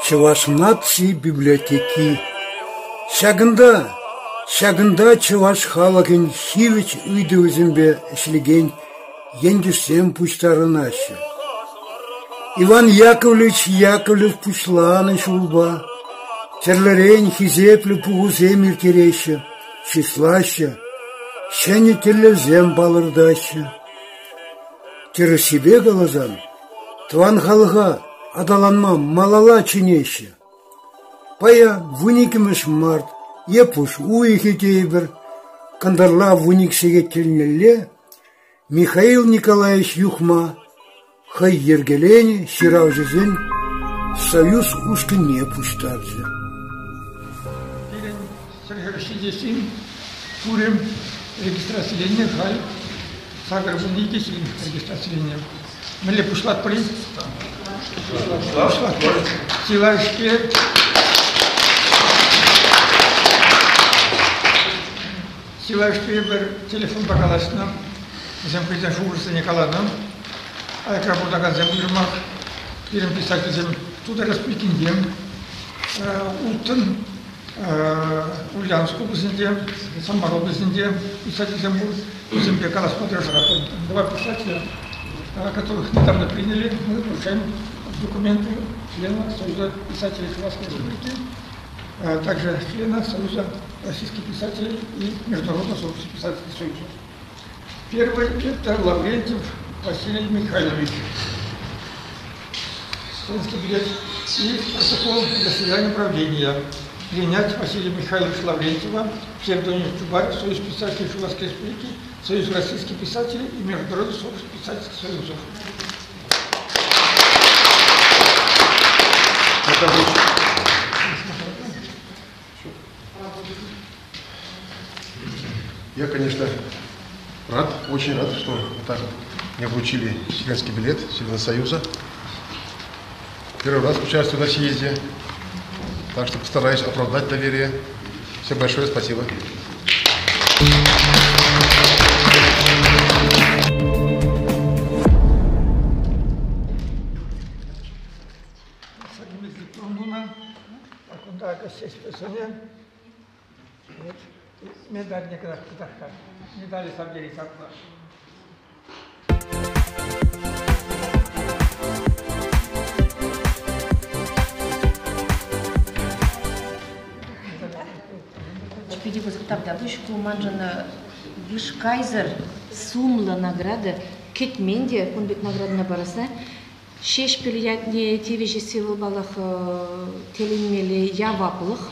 Чуваш нации библиотеки. Шагында Чуваш халыгын хивич үйді өзімбе ішлеген ендюсем пуштарынашы. Иван Яковлев пушланы шулба, терлерен хизеплі пуғузем иртереші, числашы, шәне терлезем балырдашы. Тері себе қалазан, тван халыға адаланма малала чинеші. Пая вуникіміш март, епуш уйхи кейбір, кандарла вуниксеге телнелле, Михаил Николаевич Юхма, хай ергелене, ширау жизнь, союз ушкине пуштаржы. Сергей Пурим, регистрация хай, сагар вуники силин регистрация. Меле пушлат при. Пушлат при. Силашки. Силашки бір телефон бақаласына. Зем президент Шуғырсы Николаевна. Айкра Бурдаган зем үйірмақ. Берем писатель зем туда распекиндем. Ултын Ульяновск областінде, Самар областінде писатель зем был. Зембе Калас смотришь, два писателя, которых недавно приняли. Мы получаем документы члена Союза писателей Чувашской Республики, также члена Союза российских писателей и Международного писательского союза. Первый – это Лаврентьев Василий Михайлович. Членский билет и протокол заседания правления. Принять Василия Михайловича Лаврентьева, псевдоним Чубарь, Союз писателей Чувашской Республики, Союз российских писателей и Международный союз писательских союзов. Я, конечно, рад, очень рад, что так мне вручили членский билет члена Союза. Первый раз участвую на съезде, так что постараюсь оправдать доверие. Всем большое спасибо. Медали Савгерий Сакла. Теперь тогда вышку манжана вышкайзер сумла награда кетменде он бит наградына бараса шеш пилятне тевежи силы балах теленмели яваплых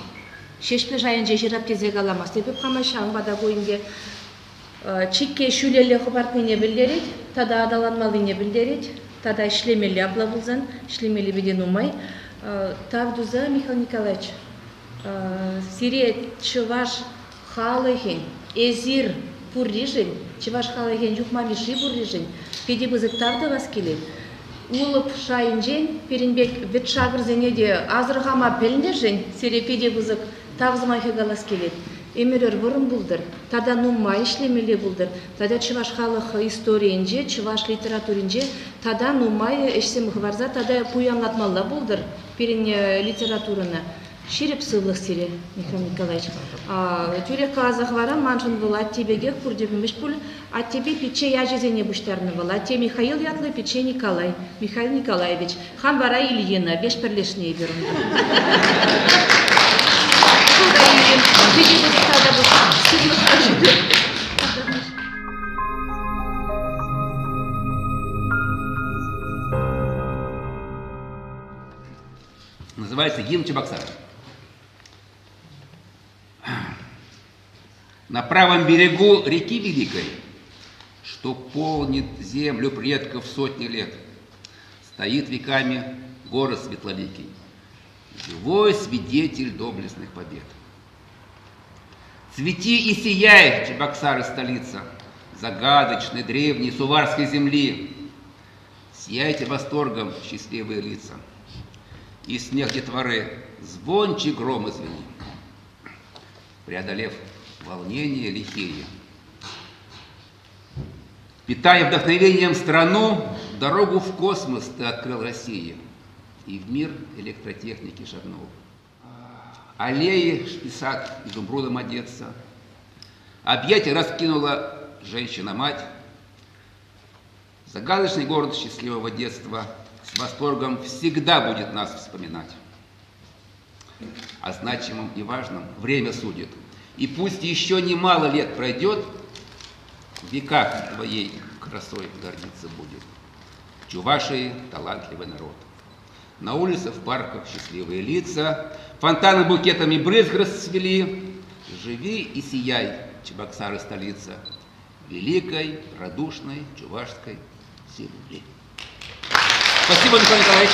шеш пил жайын жеширап тезе галамас деп камашаң бада койынге чикке шүлеле хабартыне билдерит тада адаланмалыне билдерит тада ишлемели аблабылзан ишлемели беден умай тавдуза Михаил Николаевич Сире Чуваш халыхин, эзир пуррижин, Чуваш халыхин юхмамиши пуррижин, педи бызыктарды васкелет. Улып шайынжен, перенбек ветшагыр зенеде азырғама пелнежен, сире педи бызык тавзымайхы галас келет. Эмерер бұрын бұлдыр, тада нумай ишлемеле бұлдыр, тада Чуваш халықы историенже, Чуваш литературинже, тада нумай эшсем ғварза, тада пуянлатмалла бұлдыр, перен литературына. Ширеп сывлых сире, Михаил Николаевич. Тюрек казах вара маншын был от тебе гех пурдебимеш пуль, от тебе пече я жизни буштарны был, от тебе Михаил ятлы пече Николай, Михаил Николаевич. Хан вара Ильина, беш перлешнее берун. Называется гимн Чебоксар. на правом берегу реки Великой, что полнит землю предков сотни лет, стоит веками город Светлоликий, живой свидетель доблестных побед. Цвети и сияй, Чебоксары столица, загадочной древней суварской земли. Сияйте восторгом счастливые лица, и смех детворы звонче грома звенит. Преодолев волнения лихие, питая вдохновением страну, дорогу в космос ты открыл России и в мир электротехники шагнул. Аллеи шписат изумрудом одеться, объятия раскинула женщина-мать. Загадочный город счастливого детства с восторгом всегда будет нас вспоминать. О значимом и важном время судит, и пусть еще немало лет пройдет, в веках твоей красой гордиться будет. В Чувашии талантливый народ. На улицах, в парках счастливые лица, фонтаны букетами брызг расцвели. Живи и сияй, Чебоксары столица, великой, радушной чувашской земли. Спасибо, Михаил Николаевич.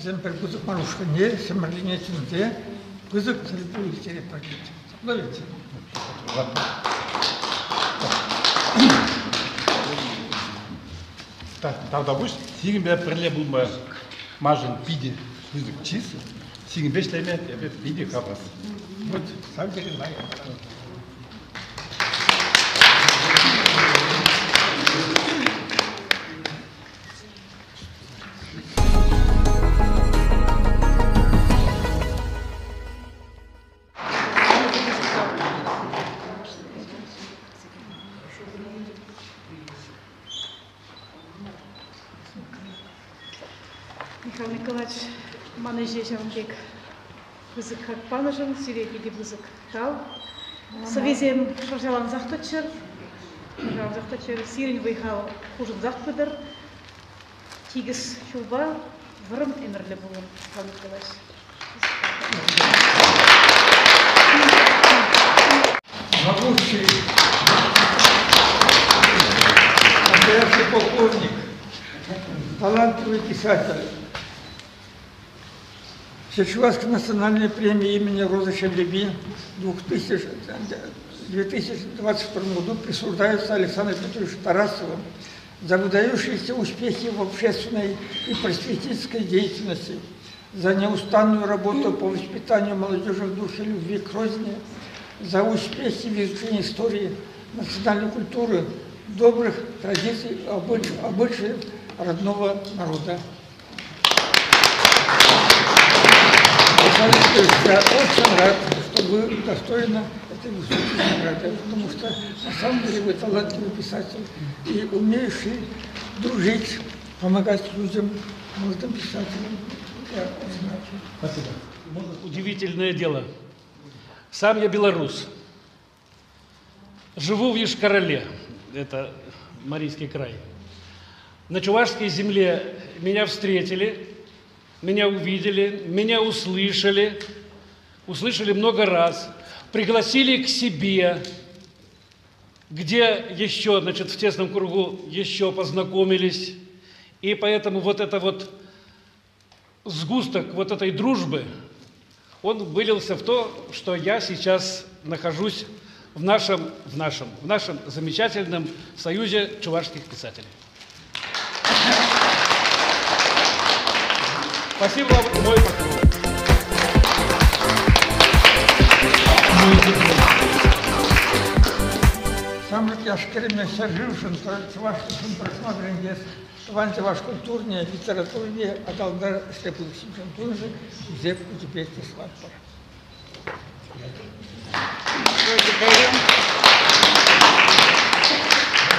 Земпер кузык марушка не, семерлине тюнде, кузык залипули тере пакет. Ловите. Тогда будешь сигнбе прилебума мажен пиди кузык чиз, сигнбе шлеме пиди хабас. Вот, сам перелай. Михаил Николаевич, манеже Жанбек, вызык как панажен, сирек иди вызык хал. Совезем шаржалан захточер, сирень выехал хужин захтпыдыр, тигис чулба, вырым эмерле булын, Михаил Николаевич. Могущий настоящий полковник, талантливый писатель, Всечувашской национальной премии имени Розы Шевлеби в 2022 году присуждается Александру Петровичу Тарасову за выдающиеся успехи в общественной и просветительской деятельности, за неустанную работу по воспитанию молодежи в духе любви к Родине, за успехи в изучении истории, национальной культуры, добрых традиций, обычаев родного народа. Я очень рад, что вы достойны этой высокой награды, потому что на самом деле вы талантливый писатель и умеющий дружить, помогать людям, молодым писателям. Я очень рад. Спасибо. Удивительное дело. Сам я белорус. Живу в Йошкар-Оле, это Марийский край. На чувашской земле меня встретили, меня увидели, меня услышали много раз, пригласили к себе, где еще, значит, в тесном кругу еще познакомились. И поэтому вот это вот сгусток вот этой дружбы, он вылился в то, что я сейчас нахожусь в нашем замечательном союзе чувашских писателей. Спасибо вам, мой поклон. Сам яшкереме сержившин, чувашкин просмотрен, ванте ваш культурнее, литературнее, а тогда слепый симптомы, зевку теперь ты сватпар. Благодарю.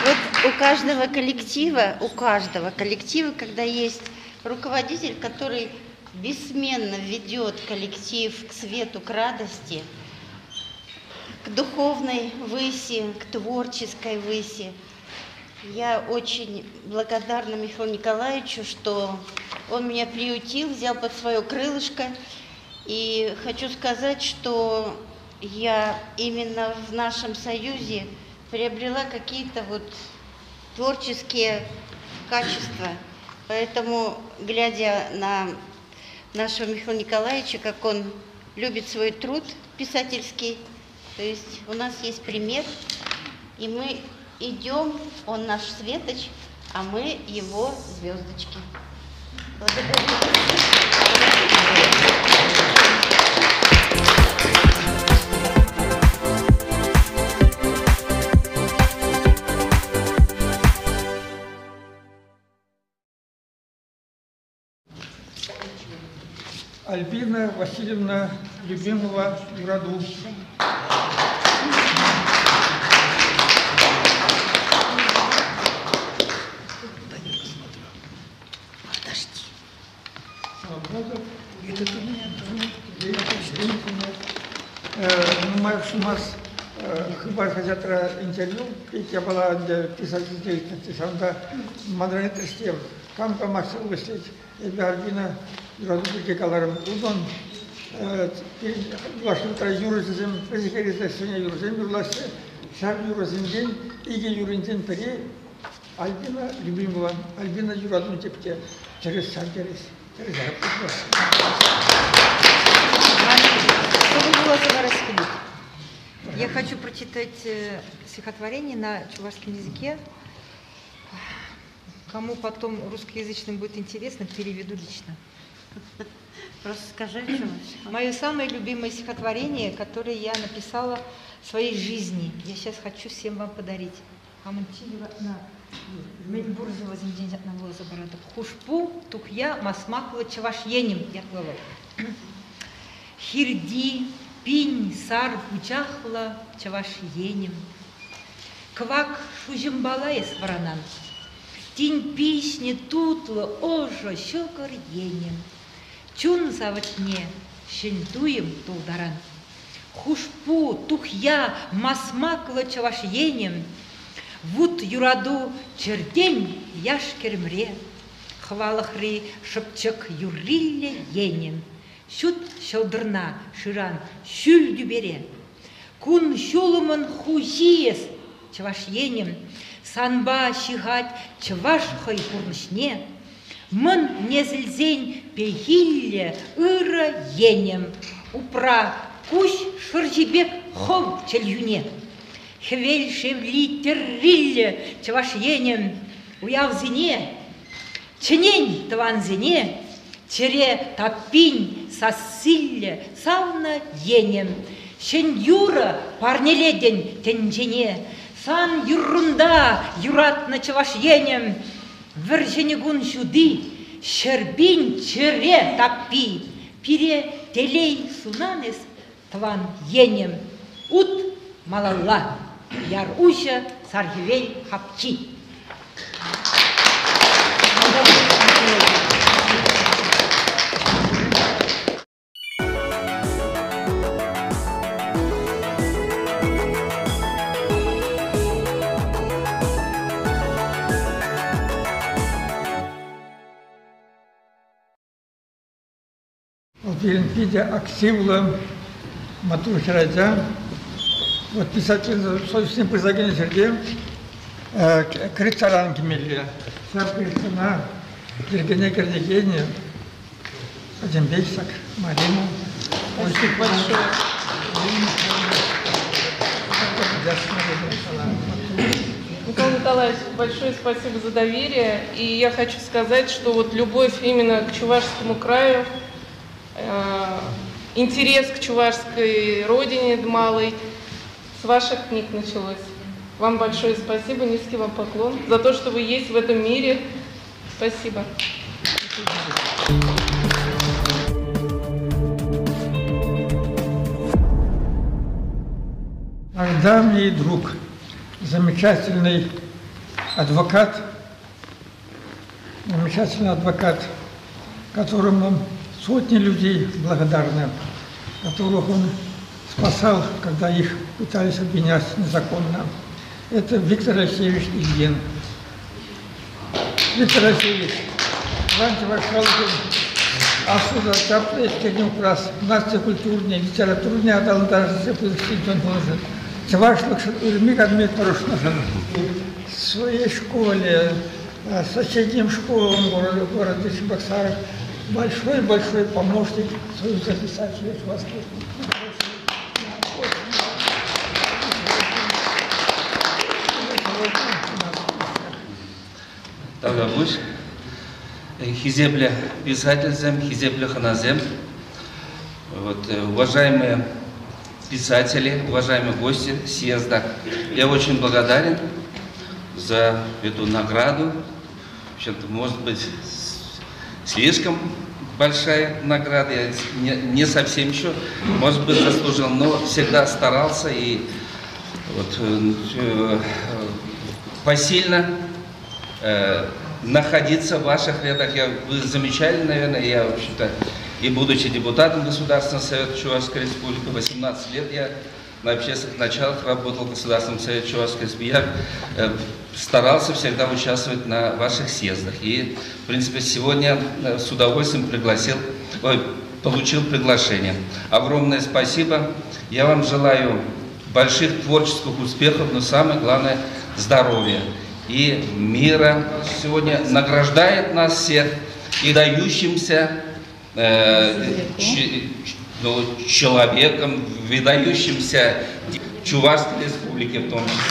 Вот у каждого коллектива, когда есть руководитель, который бессменно ведет коллектив к свету, к радости, к духовной выси, к творческой выси, Я очень благодарна Михаилу Николаевичу, что он меня приютил, взял под свое крылышко. И хочу сказать, что я именно в нашем союзе приобрела какие-то вот творческие качества. Поэтому, глядя на нашего Михаила Николаевича, как он любит свой труд писательский, то есть у нас есть пример, и мы идем, он наш светоч, а мы его звездочки. Благодарю. Альбина Васильевна Любимова Юраду. Шумас хабар интервью, я была писатель деятельности, санда мадранет истем, камка Максим Васильевич, я Альбина Юраду Каларам Удон, Вашингтон Юрозем, Президент Юрозем, Юрласе, Шар Юрозем, Иги Юринтен Пере, Альбина Любимова, Альбина Юраду Тепте, через Саргерис, через Я хочу прочитать стихотворение на чувашском языке. Кому потом русскоязычным будет интересно, переведу лично. Просто скажи, что мое самое любимое стихотворение, которое я написала в своей жизни. Я сейчас хочу всем вам подарить. Хушпу тухья масмакла чавашьенем. Хирди пинь сар учахла чавашьенем. Квак шужимбалая сваранан. Тинь писни тутла ожо щекорьенем. Чун заватне щентуем тулдаран. Хушпу тухья масмакла чавашьенем. Вут юраду чердень яшкермре. Хвалахри шепчек юрилле енем. Шут шалдырна ширан шүл дүбере. Кун шулымын хузиес чавашьенем. Санба шигать чавашхой курнышне. Мын незілзен пехилле ыра енем. Упра куш шыржибек хол чельюне. Хвель шевли террилле чавашьенем. Уявзине, ченень тванзине. Чере таппинь сассилле савна енем. Шен юра парнеледен тенжене. Сан юрунда юрат на чавашьенем. Верженегун жуды, шербин чере таппи. Пире телей сунанес тван енем. Ут малалла яр уша саргивель хапчи. Олимпиаде активно матушрадя. Вот писатель собственным предлагением Сергея критаранки мели. Вся присутствована Евгения Корнегения, Азимбейсак, Марина. Спасибо большое. Николай Николаевич, большое спасибо за доверие. И я хочу сказать, что вот любовь именно к Чувашскому краю, интерес к чувашской родине малой с ваших книг началось. Вам большое спасибо, низкий вам поклон за то, что вы есть в этом мире. Спасибо. Наш давний друг, замечательный адвокат, которому сотни людей благодарны, которых он спасал, когда их пытались обвинять незаконно. Это Виктор Алексеевич Ильин. Виктор Васильевич, Иван Вашалкин, Асуда Чаплы, Кеню Крас, Настя культурная, литературная, Адалантажная, Пыльсинтон Божий. Чевашлык Ирмик Адмет Порошнажан. В своей школе, соседним школам города Чебоксаров, большой помощник Союза писателей Москвы. Дагабуш, Хизебля писательзем, Хизебля ханазем. Вот, уважаемые писатели, уважаемые гости съезда, я очень благодарен за эту награду. В-общем-то, может быть, слишком большая награда, я не совсем еще, может быть, заслужил, но всегда старался и вот, посильно находиться в ваших рядах. Вы замечали, наверное, я, в общем-то, и будучи депутатом Государственного совета Чувашской Республики, 18 лет я на общественных началах работал в Государственном совете Чувашской Республики, я старался всегда участвовать на ваших съездах. И, в принципе, сегодня с удовольствием получил приглашение. Огромное спасибо. Я вам желаю больших творческих успехов, но самое главное – здоровья и мира. Сегодня награждает нас всех и дающимся человеком, выдающимся Чувашской Республике в том числе.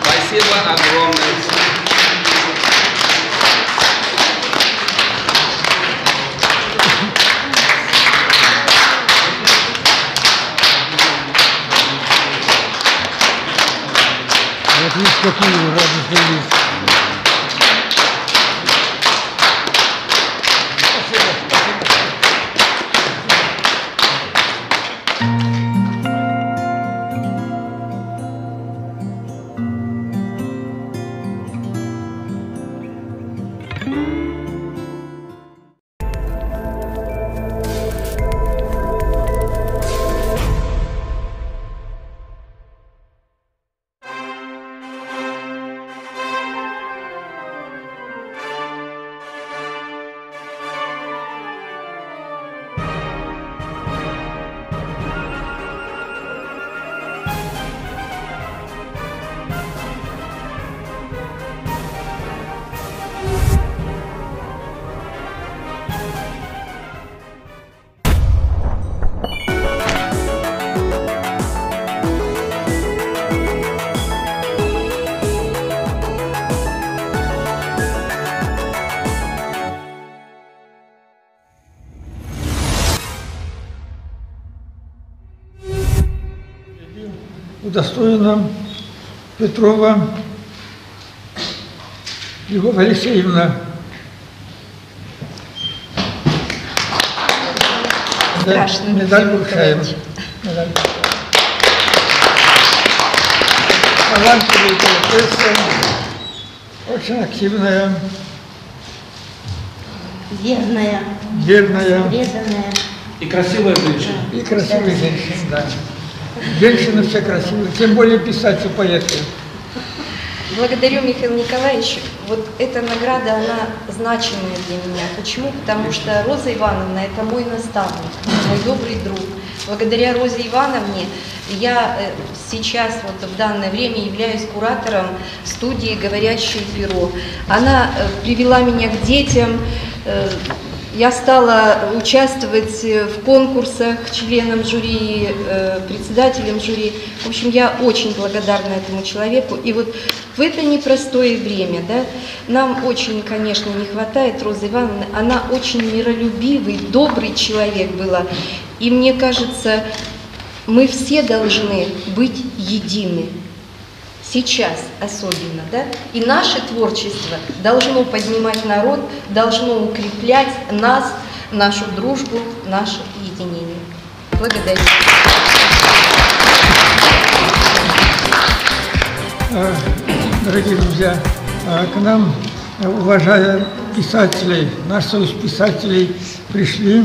Спасибо огромное. Какие радостные лица. Удостоена Петрова Любовь Алексеевна. Медаль Буршаева. Талантливая поэтесса, очень активная. Верная. Преданная. И красивая женщина. И красивая женщина, да. Женщины все красивые, тем более писать и поэты. Благодарю, Михаил Николаевич. Вот эта награда, она значимая для меня. Почему? Потому что Роза Ивановна – это мой наставник, мой добрый друг. Благодаря Розе Ивановне я сейчас, вот в данное время, являюсь куратором студии «Говорящее перо». Она привела меня к детям. Я стала участвовать в конкурсах, членом жюри, председателем жюри. В общем, я очень благодарна этому человеку. И вот в это непростое время, да, нам очень, конечно, не хватает Розы Ивановны. Она очень миролюбивый, добрый человек была. И мне кажется, мы все должны быть едины. Сейчас особенно, да? И наше творчество должно поднимать народ, должно укреплять нас, нашу дружбу, наше единение. Благодарю. Дорогие друзья, к нам, уважая писателей, наш союз писателей, пришли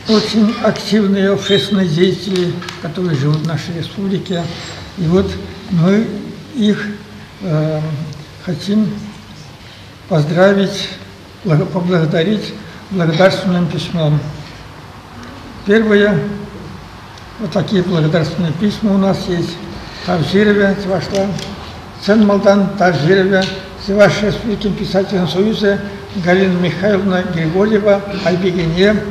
очень активные общественные деятели, которые живут в нашей республике. И вот мы их хотим поздравить, поблагодарить благодарственным письмом. Первое, вот такие благодарственные письма у нас есть. Тавжирове, Цвашла, Ценмалдан, Тавжирове, Севаш Республикин писателем Союза, Галина Михайловна Григорьева, Айбегене,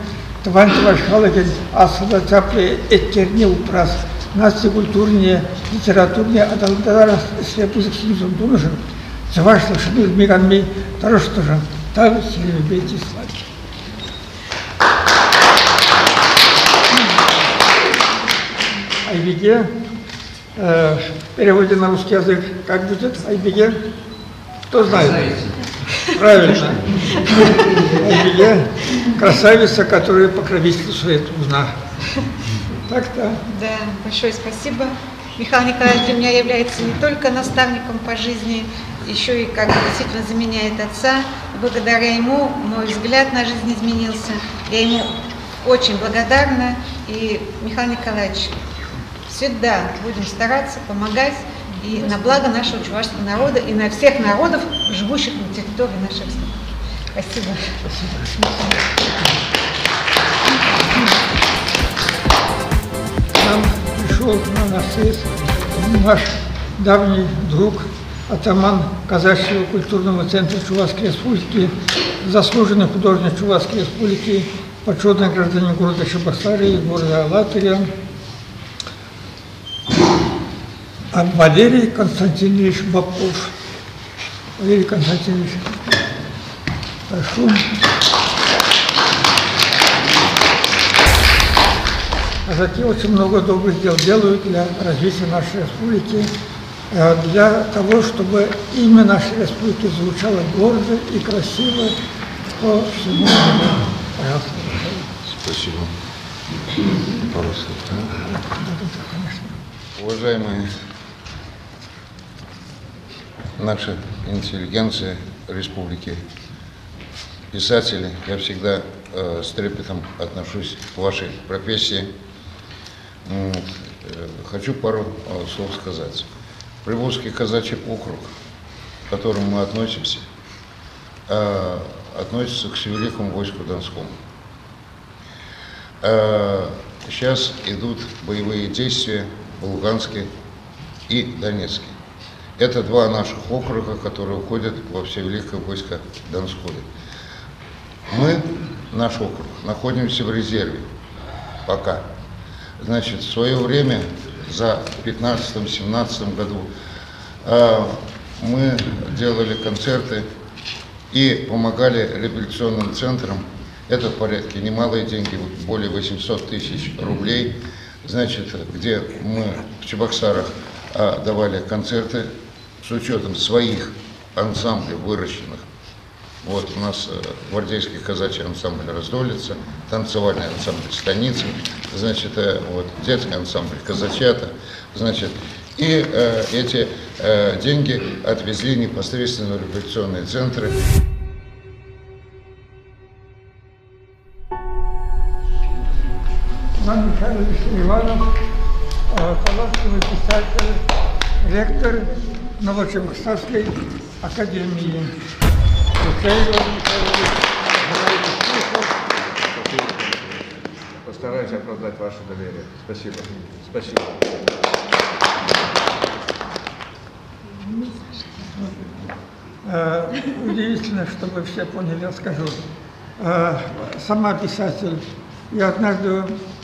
Тван Цвашхалаген, Асада Цапле, Эттерне Упрас, Нации культурные, литературные, Адалдара, Свепузик Синзум Дунужин, Цвашла Шадур Миганми, Тароштужан, Тав Силебейти Слаки. Айбеге, в переводе на русский язык, как будет Айбеге? Кто знает? Правильно. Айбеге, красавица, которая покровительствует узна. Так-то. Да, большое спасибо. Михаил Николаевич для меня является не только наставником по жизни, еще и как действительно заменяет отца. Благодаря ему мой взгляд на жизнь изменился. Я ему очень благодарна. И, Михаил Николаевич, всегда будем стараться помогать и на благо нашего чувашского народа, и на всех народов, живущих на территории нашей страны. Спасибо. Нам пришел на нас наш давний друг, атаман Казахского культурного центра Чувашской Республики, заслуженный художник Чувашской Республики, почетный гражданин города Чебоксары и города Алатыря, Валерий Константинович Бабков. Валерий Константинович, прошу. Казаки очень много добрых дел делают для развития нашей республики, для того, чтобы имя нашей республики звучало гордо и красиво по всему миру. Пожалуйста. Спасибо. Пожалуйста. Уважаемые наша интеллигенция республики, писатели, я всегда с трепетом отношусь к вашей профессии. Хочу пару слов сказать. Приволжский казачий округ, к которому мы относимся, относится к Всевеликому войску Донскому. Сейчас идут боевые действия в Луганске и Донецке. Это два наших округа, которые уходят во Всевеликое войско Донское. Мы, наш округ, находимся в резерве пока. Значит, в свое время, за 2015-2017 году, мы делали концерты и помогали реабилитационным центрам. Это в порядке немалые деньги, более 800 тысяч рублей. Значит, где мы в Чебоксарах давали концерты с учетом своих ансамблей выращенных. Вот у нас гвардейский казачий ансамбль «Раздолица», танцевальный ансамбль «Станица», значит, вот, детский ансамбль «Казачата», значит, и эти деньги отвезли непосредственно в реабилитационные центры. Иван Михайлович Иванов, талантливый писатель, ректор Новочебоксарской академии. Постараюсь оправдать ваше доверие. Спасибо. Спасибо. Удивительно, чтобы все поняли, я скажу. Сама писатель. Я однажды,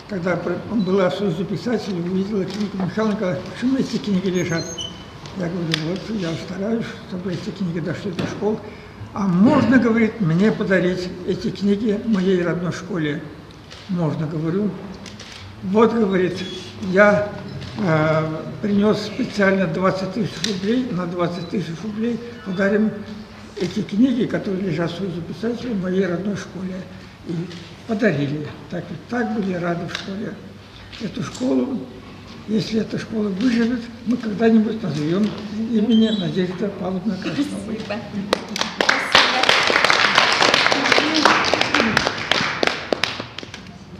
когда была в Союзе писателей, увидела книгу Михаила Николаевича, почему эти книги лежат? Я говорю, вот я стараюсь, чтобы эти книги дошли до школ. А можно, говорит, мне подарить эти книги моей родной школе? Можно, говорю. Вот, говорит, я принес специально 20 тысяч рублей, на 20 тысяч рублей подарим эти книги, которые лежат в Союзе писателей, моей родной школе. И подарили. Так были рады в школе. Эту школу, если эта школа выживет, мы когда-нибудь назовем имени Надежды Павловны Красновой.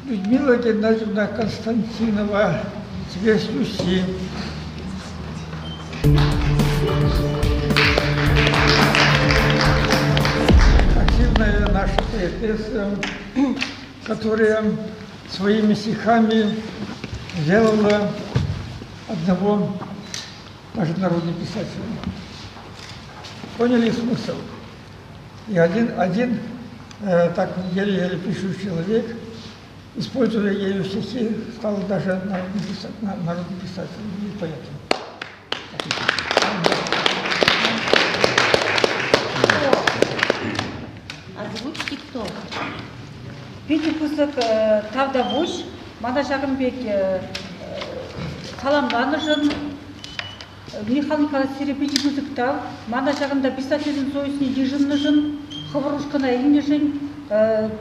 Людмила Геннадьевна Константинова, цвесь Руси. Активная наша поэтесса, которая своими стихами сделала одного международного писателя. Поняли смысл? И один так еле-еле пишущий человек, используя ее стихи, стал даже народным писателем и поэтом. Озвучьте кто? Пети пысык тавдавуш, мана жағынбек саламланышын, Михаил Николаевич Серепети пысык тав, мана жағында писательдің союсіне ежынышын, хывырушкана илнышын,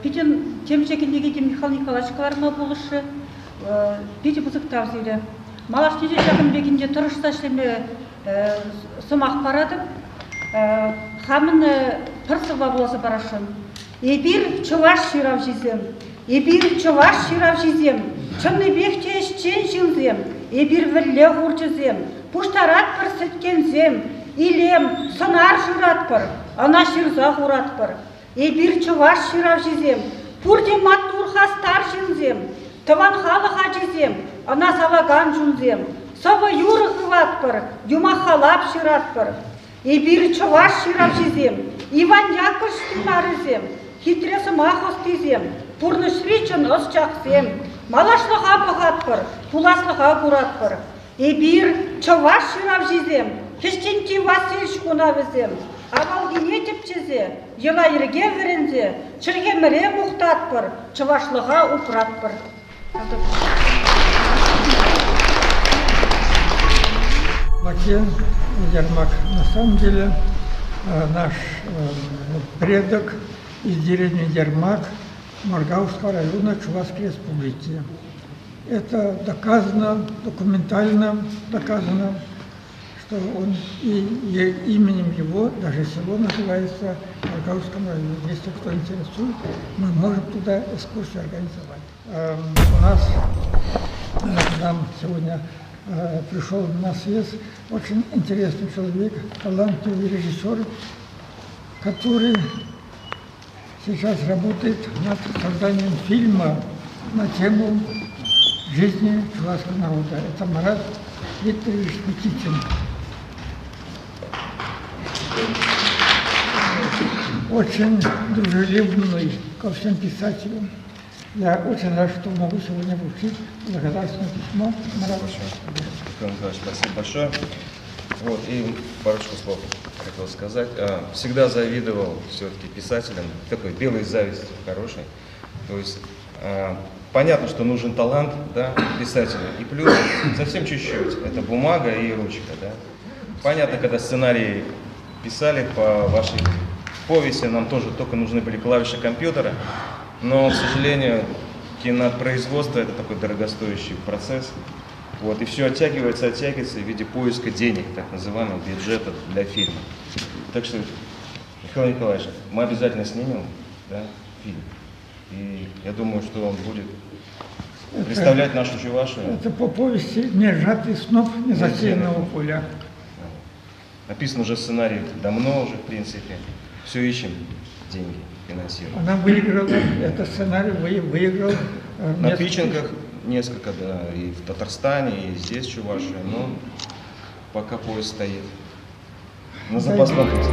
Петин темчекіндегі Михаил Николаевич каларма болышы, Пети пысык тав зейлі. Малашнеде жағынбекінде тұрышса шлеме сымақ барадым, хамын пырсыва боласы барашын. Ебір чуваш ширав жезем, ебір чуваш ширав жезем, чынны бекте ішчен жылзем, ебір вірле ғурчызем, пуштарат пыр сеткен зем, илем сынар жырат пыр, ана ширза ғурат пыр. Ебір чуваш ширав жезем, пурде маттур хастар жынзем, тыван халыға жезем, ана саваган жунзем, сава юры ғыват пыр, юма халап шират пыр. Ебір чуваш ширав жезем, Иван Яковлевич стимарызем, хитресі махос тезем, пурнышричын ыс жақсем, малашлыға бұғатпыр, пуласлыға құратпыр. Ебір чуваш ширав жезем, Хештенти Васильевич кунавызем, авалгене тепчезе, ела ерге верензе, чыргеміре мұқтатпыр, чувашлыға ұпратпыр. Макен Ермак, на самом деле, наш предок из деревни Ермак Маргаузского района Чувашской республики. Это доказано, документально доказано, что он и именем его, даже село называется в Маргаузском районе. Если кто интересует, мы можем туда экскурсию организовать. У нас к нам сегодня пришел на съезд очень интересный человек, талантливый режиссер, который сейчас работает над созданием фильма на тему жизни чувашского народа. Это Марат Викторович Никитин. Очень дружелюбный ко всем писателям. Я очень рад, что могу сегодня вручить благодарственное письмо Марату. Михаил Николаевич, спасибо большое. Вот, и парочку слов хотел сказать. Всегда завидовал все-таки писателям, такой белой зависти хорошей. То есть понятно, что нужен талант, да, писателя, и плюс совсем чуть-чуть, это бумага и ручка. Да. Понятно, когда сценарии писали по вашей повести, нам тоже только нужны были клавиши компьютера, но, к сожалению, кинопроизводство — это такой дорогостоящий процесс. Вот, и все оттягивается в виде поиска денег, так называемого бюджета для фильма. Так что, Михаил Николаевич, мы обязательно снимем, да, фильм. И я думаю, что он будет представлять нашу Чувашию. Это по повести «Не сжатый сноп незасеянного поля». Написан уже сценарий давно уже, в принципе. Все ищем деньги, финансируем. Она выиграла, этот сценарий выиграл. На питчингах несколько, да, и в Татарстане, и здесь, в Чувашии, но пока поезд стоит на запасном пути.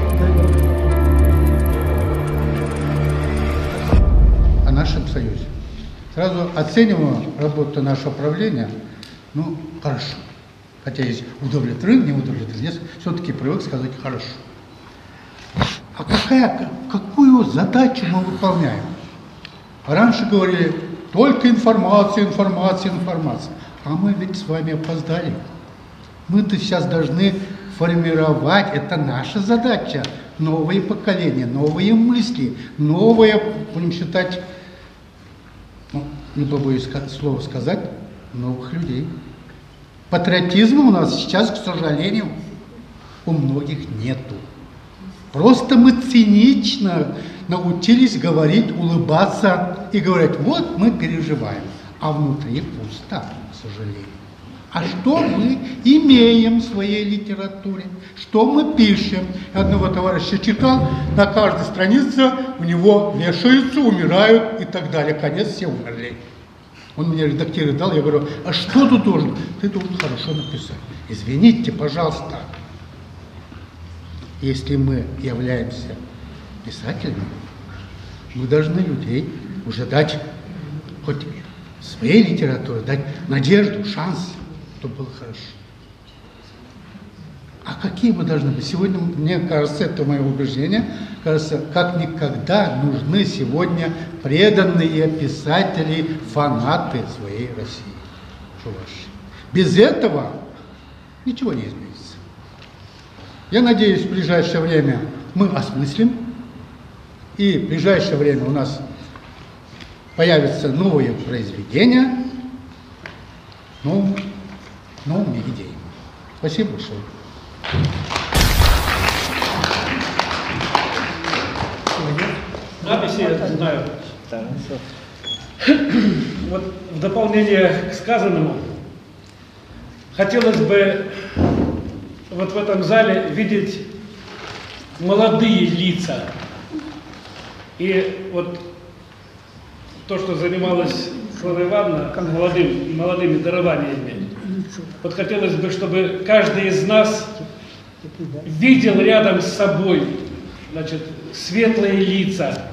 О нашем союзе. Сразу оцениваем работу нашего правления, ну, хорошо. Хотя есть удовлетворен, не удовлетворен. Я все-таки привык сказать хорошо. А какую задачу мы выполняем? Раньше говорили, только информация, информация, информация. А мы ведь с вами опоздали. Мы-то сейчас должны формировать, это наша задача. Новые поколения, новые мысли, новые, будем считать, ну, не побоюсь слова сказать, новых людей. Патриотизма у нас сейчас, к сожалению, у многих нету. Просто мы цинично научились говорить, улыбаться и говорить, вот мы переживаем, а внутри пусто, к сожалению. А что мы имеем в своей литературе? Что мы пишем? Одного товарища читал, на каждой странице у него вешаются, умирают и так далее. Конец, все умерли. Он мне редактировать дал, я говорю, а что ты должен? Ты должен хорошо написать. Извините, пожалуйста. Если мы являемся писателями, мы должны людей уже дать, хоть своей литературе, дать надежду, шанс, чтобы было хорошо. А какие мы должны быть? Сегодня, мне кажется, это мое убеждение, кажется, как никогда нужны сегодня преданные писатели, фанаты своей России, Чувашии. Без этого ничего не изменится. Я надеюсь, в ближайшее время мы осмыслим, и в ближайшее время у нас появятся новые произведения, новыми идеями. Спасибо большое. Записи я знаю. Вот в дополнение к сказанному, хотелось бы вот в этом зале видеть молодые лица. И вот то, что занималась Слава Ивановна молодыми дарованиями, вот хотелось бы, чтобы каждый из нас видел рядом с собой, значит, светлые лица,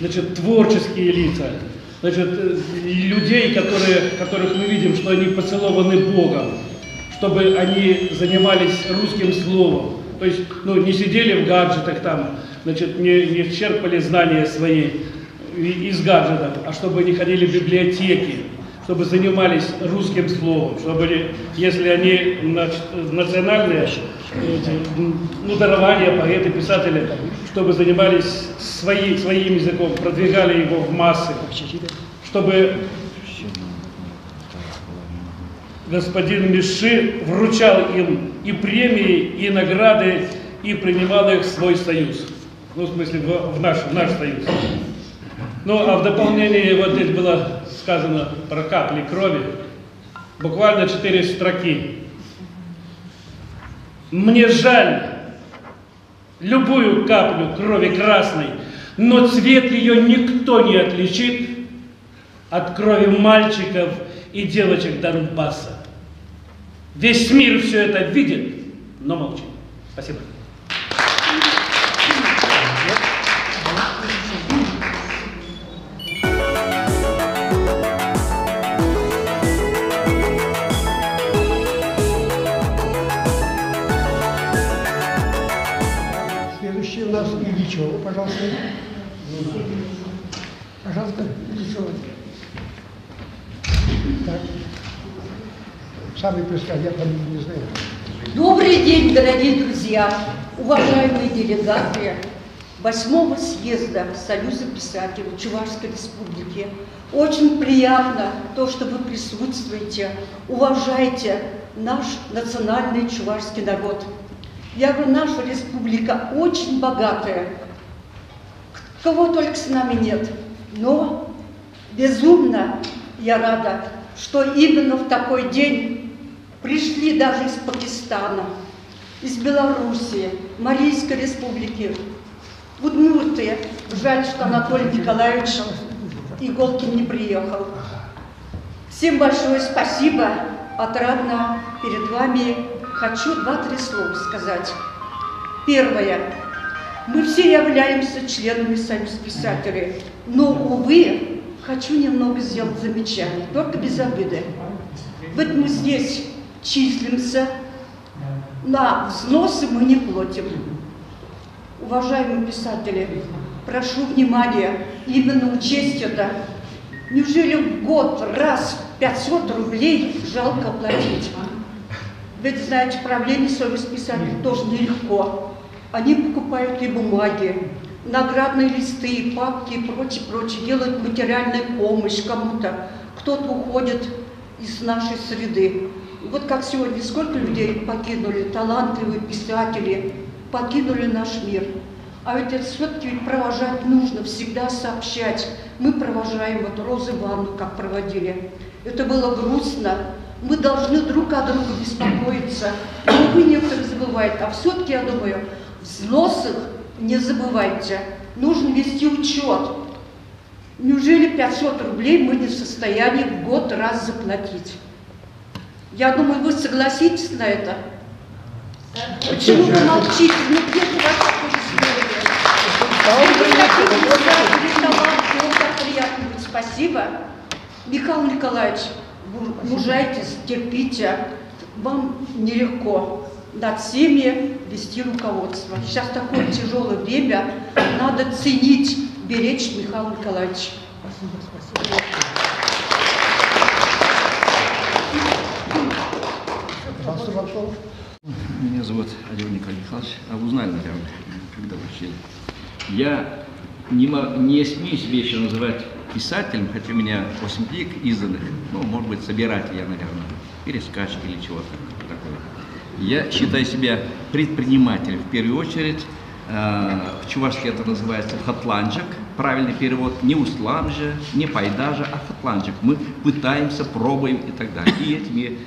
значит, творческие лица, значит, людей, которых мы видим, что они поцелованы Богом, чтобы они занимались русским словом. То есть, не сидели в гаджетах там, значит, не черпали знания свои из гаджетов, а чтобы они ходили в библиотеки, чтобы занимались русским словом, чтобы, если они национальные дарования, поэты, писатели, чтобы занимались своим языком, продвигали его в массы, чтобы господин Миши вручал им и премии, и награды, и принимал их в свой союз. В смысле, в наш союз. А в дополнение, вот здесь было сказано про капли крови, буквально 4 строки. Мне жаль любую каплю крови красной, но цвет ее никто не отличит от крови мальчиков и девочек Донбасса. Весь мир все это видит, но молчит. Спасибо. Следующий у нас Ильичева, пожалуйста. Пожалуйста, Ильичева. Так. Самый представитель, я фамилию не знаю. Добрый день, дорогие друзья, уважаемые делегаты 8-го съезда Союза писателей Чувашской Республики. Очень приятно то, что вы присутствуете, уважаете наш национальный чувашский народ. Я говорю, наша республика очень богатая, кого только с нами нет, но безумно я рада, что именно в такой день пришли даже из Пакистана, из Белоруссии, Марийской республики, Удмуртии. Жаль, что Анатолий Николаевич Иголкин не приехал. Всем большое спасибо. Отрадно перед вами хочу 2-3 слова сказать. Первое. Мы все являемся членами Союза писателей, но, увы, хочу немного сделать замечание, только без обиды. Вот мы здесь числимся, на взносы мы не платим. Уважаемые писатели, прошу внимания, именно учесть это. Неужели в год раз 500 рублей жалко платить? Ведь, знаете, правление Союза писателей тоже нелегко. Они покупают и бумаги, наградные листы, папки и прочее, делают материальную помощь кому-то. Кто-то уходит из нашей среды. Вот как сегодня, сколько людей покинули, талантливые писатели, покинули наш мир. А ведь все-таки провожать нужно, всегда сообщать. Мы провожаем вот Розу Ивановну, как проводили. Это было грустно. Мы должны друг о друге беспокоиться. Но вы некоторые забываете. А все-таки, я думаю, взносах не забывайте. Нужно вести учет. Неужели 500 рублей мы не в состоянии в год раз заплатить? Я думаю, вы согласитесь на это? Почему вы молчите? Ну где же ваше такое условие? Вы хотите сказать, так приятно быть. Спасибо. Михаил Николаевич, мужайтесь, терпите. Вам нелегко над всеми вести руководство. Сейчас такое тяжелое время. Надо ценить, беречь Михаила Николаевича. Спасибо. Меня зовут Адил Николай Михайлович. А вы узнали, наверное, когда учили. Я не смею себя еще называть писателем, хотя у меня 8 книг изданных, ну, может быть, собиратель я, наверное, перескачки или чего-то такое. Я считаю себя предпринимателем в первую очередь. В-чувашски это называется хатланджик, правильный перевод, не усламжа, не пайдажа, а хатланджик. Мы пытаемся, пробуем и так далее. И этими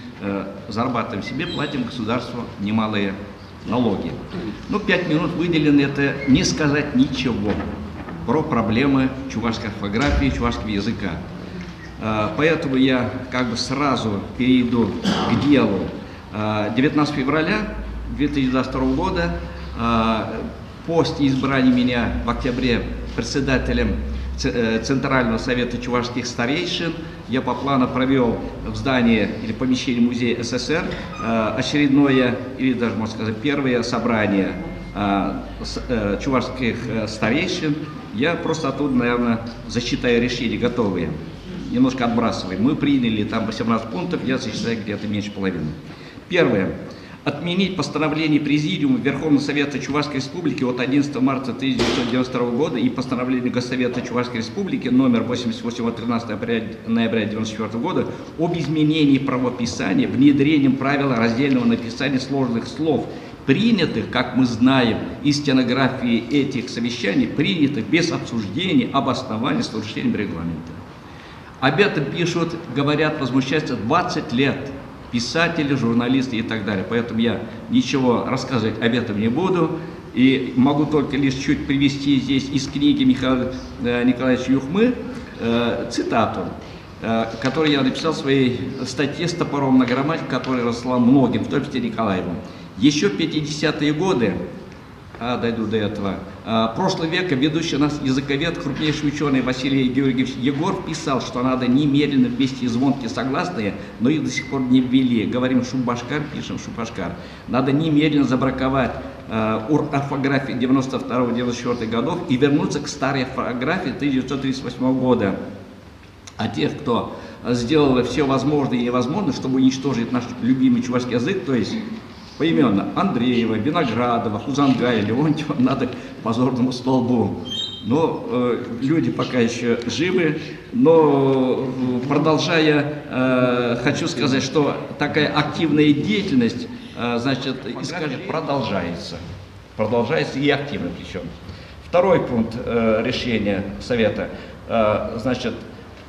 зарабатываем себе, платим государству немалые налоги. Ну, 5 минут выделено, это не сказать ничего про проблемы чувашской орфографии, чувашского языка. Поэтому я как бы сразу перейду к делу. 19 февраля 2022 года после избрания меня в октябре председателем Центрального совета чувашских старейшин я по плану провел в здании или помещении музея СССР очередное, или даже, можно сказать, первое собрание чувашских старейшин. Я просто оттуда, наверное, зачитаю решения готовые, немножко отбрасываем. Мы приняли там 18 пунктов, я зачитаю где-то меньше половины. Первое. Отменить постановление Президиума Верховного Совета Чувашской Республики от 11 марта 1992 года и постановление Госсовета Чувашской Республики номер 88 от 13 ноября 1994 года об изменении правописания внедрением правила раздельного написания сложных слов, принятых, как мы знаем, из стенографии этих совещаний, принятых без обсуждения, обоснования с нарушением регламента. Об этом пишут, говорят, возмущаются 20 лет. Писатели, журналисты и так далее. Поэтому я ничего рассказывать об этом не буду. И могу только лишь чуть привести здесь из книги Михаила Николаевича Юхмы цитату, которую я написал в своей статье «С топором на грамматике», которая росла многим, в том числе Николаевым. Еще в 50-е годы, дойду до этого, прошлого века ведущий у нас языковед, крупнейший ученый Василий Георгиевич Егоров писал, что надо немедленно ввести звонкие согласные, но их до сих пор не ввели. Говорим шубашкар, пишем шубашкар. Надо немедленно забраковать орфографию 92-94 годов и вернуться к старой орфографии 1938 года. А тех, кто сделал все возможное и невозможное, чтобы уничтожить наш любимый чувашский язык, то есть поименно Андреева, Виноградова, Хузангая, Леонтьева, надо к позорному столбу. Но люди пока еще живы, но продолжая, хочу сказать, что такая активная деятельность, значит, продолжается. Продолжается и активно причем. Второй пункт решения Совета, значит,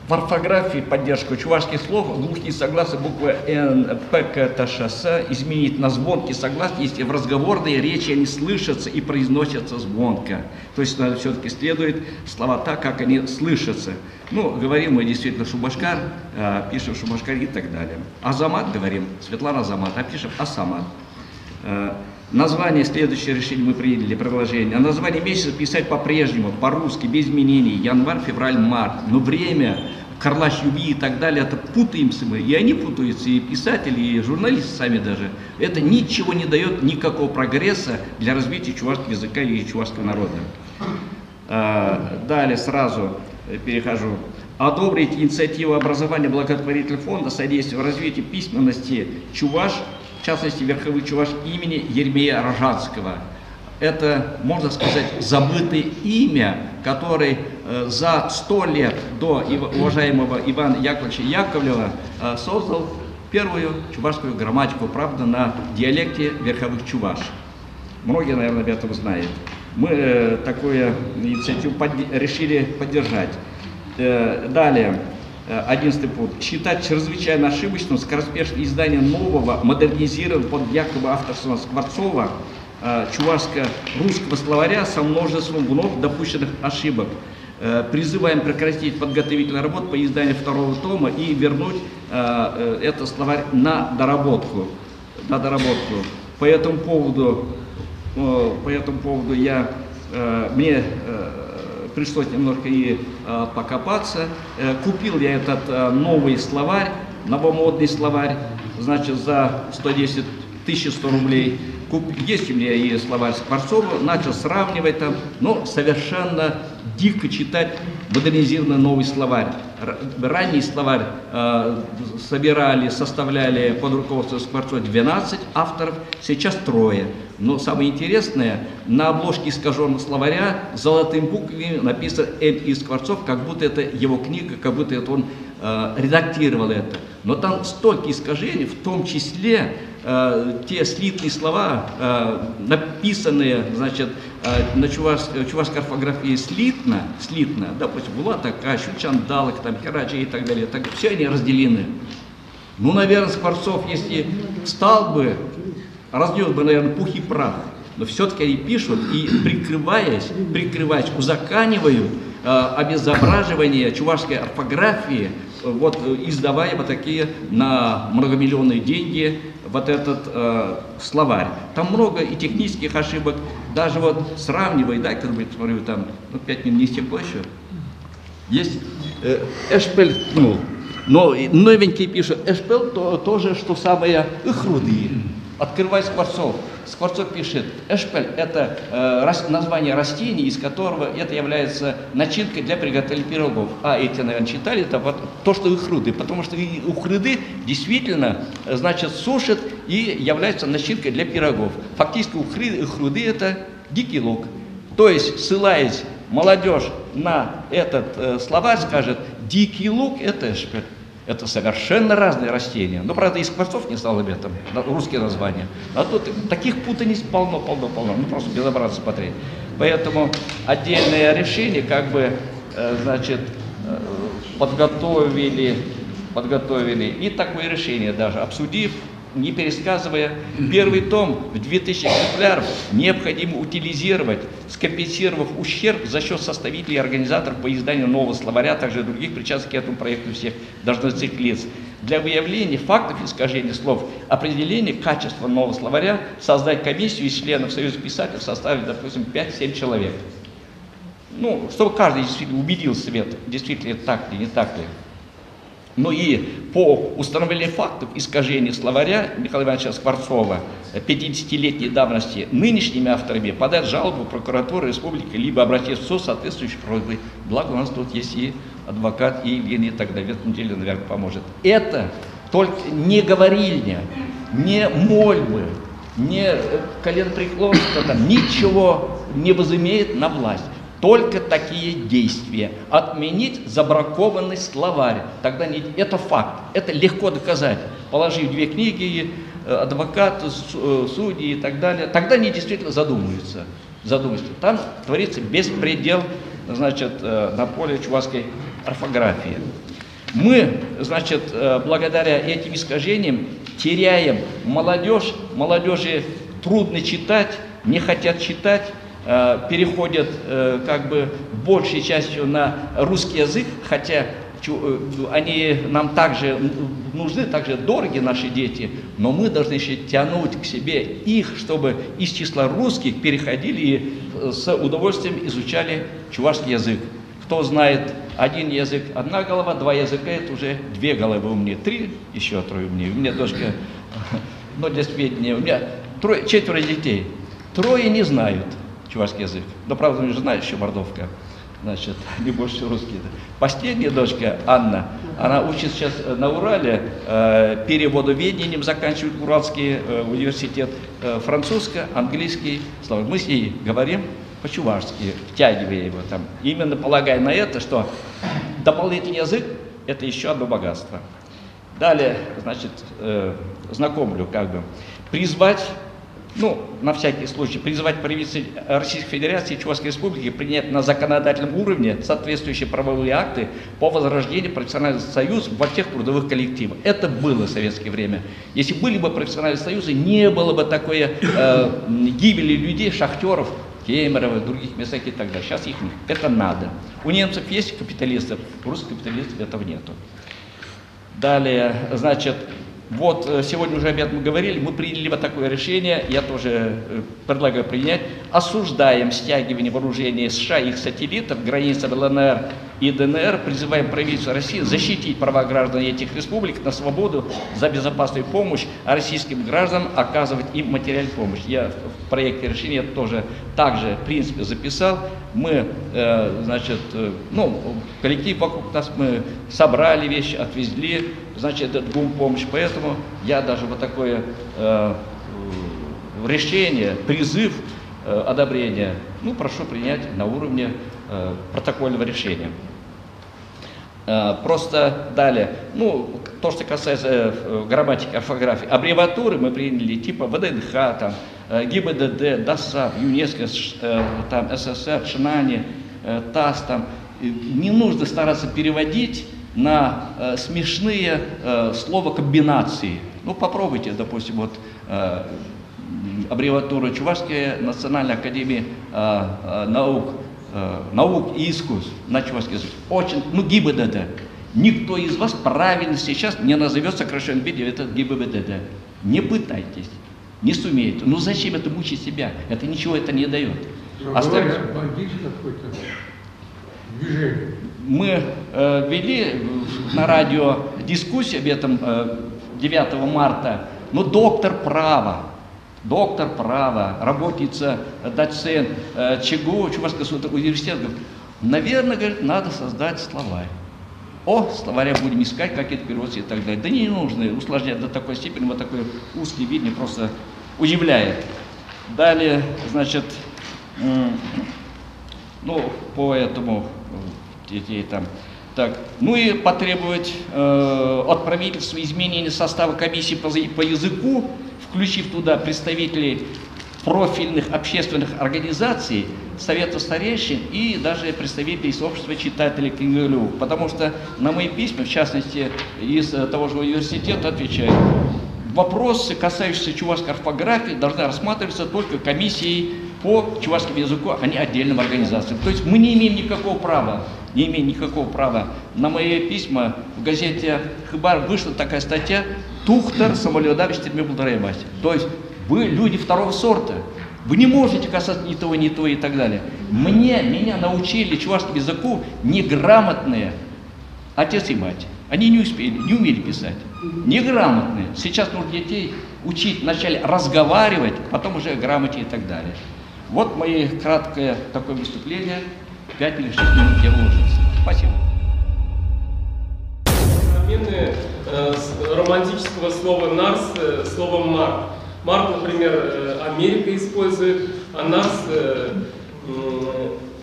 в орфографии поддержку чувашских слов глухие согласные буквы Н, П, К, Т, Ш, С изменить на звонкие согласные, если в разговорной речи они слышатся и произносятся звонко. То есть все-таки следует слова так, как они слышатся. Ну, говорим мы действительно шубашкар, пишем шубашкар и так далее. Азамат говорим, Светлана Азамат, а пишем Асамат. Название, следующее решение мы приняли, предложение. А название месяца писать по-прежнему, по-русски, без изменений. Январь, февраль, март. Но время, Карлаш, Юби и так далее, это путаемся мы. И они путаются, и писатели, и журналисты сами даже. Это ничего не дает, никакого прогресса для развития чувашского языка и чувашского народа. Далее сразу перехожу. Одобрить инициативу образования благотворительного фонда содействия развитию письменности чуваш, в частности, верховых чуваш имени Еремея Рожанского. Это, можно сказать, забытое имя, который за 100 лет до уважаемого Ивана Яковлевича Яковлева создал первую чувашскую грамматику, правда, на диалекте верховых чуваш. Многие, наверное, об этом знают. Мы такую инициативу решили поддержать. Далее, 11 пункт. Считать чрезвычайно ошибочным скороспешное издание нового, модернизированного под якобы авторством Скворцова чувашско-русского словаря со множеством вновь допущенных ошибок. Призываем прекратить подготовительную работу по изданию второго тома и вернуть этот словарь на доработку. По этому поводу мне пришлось немножко и покопаться. Купил я этот новый словарь, новомодный словарь, значит, за 1100 рублей. Есть у меня и словарь Скворцова, начал сравнивать там, но совершенно дико читать модернизированный новый словарь. Ранний словарь составляли под руководством Скворцова 12 авторов, сейчас 3. Но самое интересное, на обложке искаженного словаря золотыми буквами написано М.И. Скворцов, как будто это его книга, как будто это он редактировал это. Но там столько искажений, в том числе те слитные слова, написанные, значит, на чувашской орфографии слитно, допустим, была такая, Щучандалок, там, Хераджи и так далее, все они разделены. Ну, наверное, Скворцов, если стал бы, разнес бы, наверное, пух и прах, но все-таки они пишут и, прикрываясь, узаканивают обезображивание чувашской орфографии, вот, издавая вот такие на многомиллионные деньги вот этот словарь. Там много и технических ошибок, даже вот сравнивая, да, как бы, смотрю, там, 5 минут не стекло еще, есть Эшпель, но новенькие пишут, Эшпель тоже, что самое, ихруды. Открывай Скворцов. Скворцов пишет, эшпель – это название растения, из которого это является начинкой для приготовления пирогов. А эти, наверное, читали, это вот то, что ихруды, потому что ихруды действительно, значит, сушат и являются начинкой для пирогов. Фактически ихруды – это дикий лук. То есть, ссылаясь молодежь на этот словарь, скажет, дикий лук – это эшпель. Это совершенно разные растения. Но, правда, и Скворцов не знал об этом, русские названия. А тут таких путаниц полно. Ну, просто безобразно смотреть. Поэтому отдельное решение, как бы, значит, подготовили и такое решение даже, обсудив, не пересказывая, первый том в 2000 экземпляров необходимо утилизировать, скомпенсировав ущерб за счет составителей и организаторов по изданию нового словаря, а также других причастных к этому проекту всех должностных лиц. Для выявления фактов искажения слов, определения качества нового словаря, создать комиссию из членов Союза писателей в составе, допустим, 5-7 человек. Ну, чтобы каждый действительно убедился в этом, действительно так ли, не так ли. Ну и по установлению фактов искажения словаря Михаила Ивановича Скворцова 50-летней давности нынешними авторами подать жалобу в прокуратуру республики, либо обратиться в суд с соответствующей просьбой. Благо у нас тут есть и адвокат, и Евгений тогда в этом деле, наверное, поможет. Это только не говорильня, не мольбы, не коленопреклонство, там, ничего не возымеет на власть. Только такие действия. Отменить забракованный словарь. Тогда не, это факт. Это легко доказать. Положив 2 книги, адвокат, судьи и так далее. Тогда они действительно задумаются. Там творится беспредел, значит, на поле чувашской орфографии. Мы, значит, благодаря этим искажениям теряем молодежь. Молодежи трудно читать, не хотят читать. Переходят как бы большей частью на русский язык, хотя они нам также нужны, также дороги наши дети, но мы должны еще тянуть к себе их, чтобы из числа русских переходили и с удовольствием изучали чувашский язык. Кто знает один язык, 1 голова, 2 языка, это уже 2 головы умнее, 3, еще 3 умнее. У меня дочка, но для сведения, у меня 4 детей, 3 не знают чувашский язык. Но, правда, не знаю, еще мордовка. Значит, не больше русский. Последняя дочка, Анна, она учится сейчас на Урале, переводоведением заканчивает Уральский университет, французский, английский, слова. Мы с ней говорим по-чувашски, втягивая его там. Именно полагая на это, что дополнительный язык – это еще одно богатство. Далее, значит, знакомлю, как бы, призвать ну, на всякий случай, призывать правительство Российской Федерации и Чувашской Республики принять на законодательном уровне соответствующие правовые акты по возрождению профессиональных союзов во всех трудовых коллективах. Это было в советское время. Если были бы профессиональные союзы, не было бы такой гибели людей, шахтеров, Кемерово, в других местах и так далее. Сейчас их нет. Это надо. У немцев есть капиталистов, у русских капиталистов этого нету. Далее, значит, вот сегодня уже об этом говорили, мы приняли вот такое решение, я тоже предлагаю принять. Осуждаем стягивание вооружений США и их сателлитов к границам ЛНР и ДНР, призываем правительство России защитить права граждан этих республик на свободу, за безопасную помощь, а российским гражданам оказывать им материальную помощь. Я в проекте решения тоже также, в принципе, записал. Мы, значит, ну, коллектив вокруг нас, мы собрали вещи, отвезли, значит, этот помощь. Поэтому я даже вот такое решение, призыв одобрения, ну, прошу принять на уровне протокольного решения. Просто далее, ну, то, что касается грамматики, орфографии, аббревиатуры мы приняли типа ВДНХ, там, ГИБДД, ДОСАП, ЮНЕСКО, там, СССР, ШНАНИ, ТАСС, там. Не нужно стараться переводить на смешные словокомбинации. Ну, попробуйте, допустим, вот аббревиатура Чувашская национальная академия наук и искусств на чувашский язык. Очень, ну, ГИБДД. Никто из вас правильно сейчас не назовет в сокращенном виде это ГИБДД. Не пытайтесь, не сумеете. Ну зачем это мучить себя? Это ничего это не дает. Мы вели на радио дискуссию об этом 9 марта, но доктор права, работница, доцент ЧГУ, Чувашского государственного университета, говорит, наверное, говорит, надо создать словарь. Словаря будем искать, как это переводится и так далее. Да не нужно усложнять до такой степени, вот такой узкий вид мне просто удивляет. Далее, значит, ну, по этому, детей там, так, ну и потребовать от правительства изменения состава комиссии по языку, включив туда представителей профильных общественных организаций, Совета старейшин и даже представителей из общества читателей книголюбов. Потому что на мои письма, в частности, из того же университета отвечают, вопросы, касающиеся чувашской орфографии, должны рассматриваться только комиссией по чувашскому языку, а не отдельным организациям. То есть мы не имеем никакого права, На мои письма в газете «Хыбар» вышла такая статья «Тухтар самолюдавич термибулдаремась». То есть вы люди второго сорта. Вы не можете касаться ни того, и так далее. Меня научили чувашскому языку неграмотные отец и мать. Они не умели писать. Неграмотные. Сейчас нужно детей учить вначале разговаривать, потом уже грамоте и так далее. Вот мое краткое такое выступление. 5 или 6 минут я уложился. Спасибо. Замены романтического слова «нарс» словом «марк». Марк, например, Америка использует, а нарс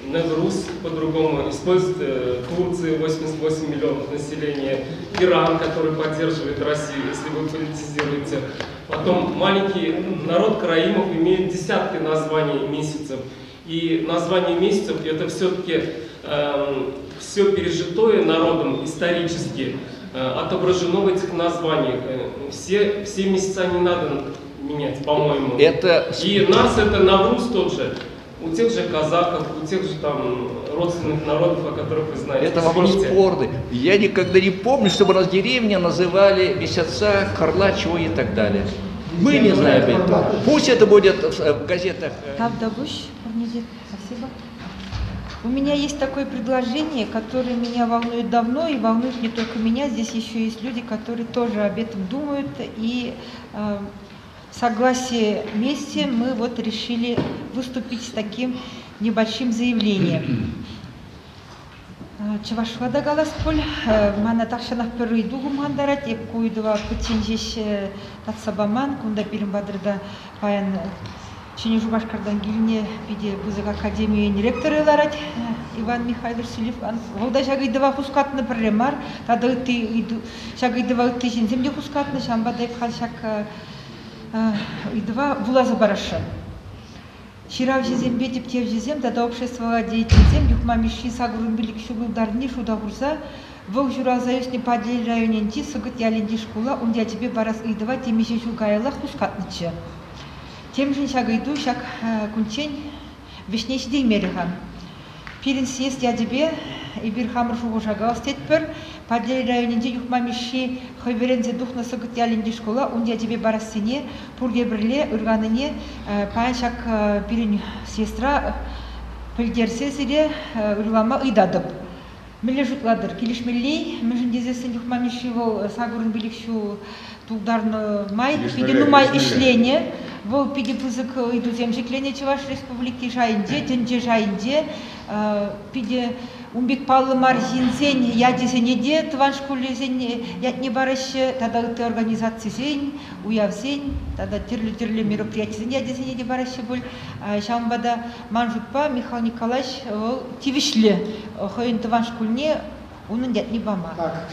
Неврус по-другому использует Турция, 88 миллионов населения, Иран, который поддерживает Россию, если вы политизируете. Потом маленький народ караимов имеет десятки названий месяцев. И название месяцев это все-таки все пережитое народом исторически отображено в этих названиях. Все месяца не надо менять, по-моему. И нас это Навруз тот же. У тех же казахов, у тех же там родственных народов, о которых вы знаете. Это вопрос спорный. Я никогда не помню, чтобы у нас деревня называли месяца, Карла, чего и так далее. Мы не знаем этого. Пусть это будет в газетах. Спасибо. У меня есть такое предложение, которое меня волнует давно и волнует не только меня. Здесь еще есть люди, которые тоже об этом думают. И в согласии вместе мы вот решили выступить с таким небольшим заявлением. Чувашвада галасполь, мана такшанах перейду гумандарат, и куйдова путинжиш татсабаман, кунда пирмбадрда паян Чини Жубашкардан гильне биде бузык академия директоры ларать Иван Михайлович Сулифан. Волда шагайдова хускатны премар, тады ты шагайдова ты жинземде хускатны, шамбадай пхалшак идва вулаза бараша. Ширав жезем бетип тев жезем, да общество деятельзем, юхмамиши сагурун билик шубылдарни шудагурза, вол журазаюсни падели районенти сыгыт яленди школа, ундя тебе барас идва темише шугайла хускатнычы. Тем же шагайду шаг кунчень вишнейши деймерихан. Пирин съезд ядебе и бирхамр шугу шагал стетпер, падели районенти юхмамиши хойберензе духна сыгыт яленди школа, ундя тебе барас сене, пургебрле, урганыне, паян шаг пирин сестра, пильдерсе сире, урлама идадып. Миле жутладыр, килиш милли, межин дезесен юхмамиши вол сагурын биликшу тулдарны май, пидину май ишлене, вол пиди пызык иду земжеклене Чуваш республики жайынде, тенде жайынде, пиди умбек паллы марзинзень, ядезенеде, тван школезень, ятне барышы, тада ты организации зень, уявзень, тада тирлі мероприятий ядезенеде барышы был, шамбада манжутпа Михаил Николаевич тивишле, хойын тван школьне, унын ятне бама. Так,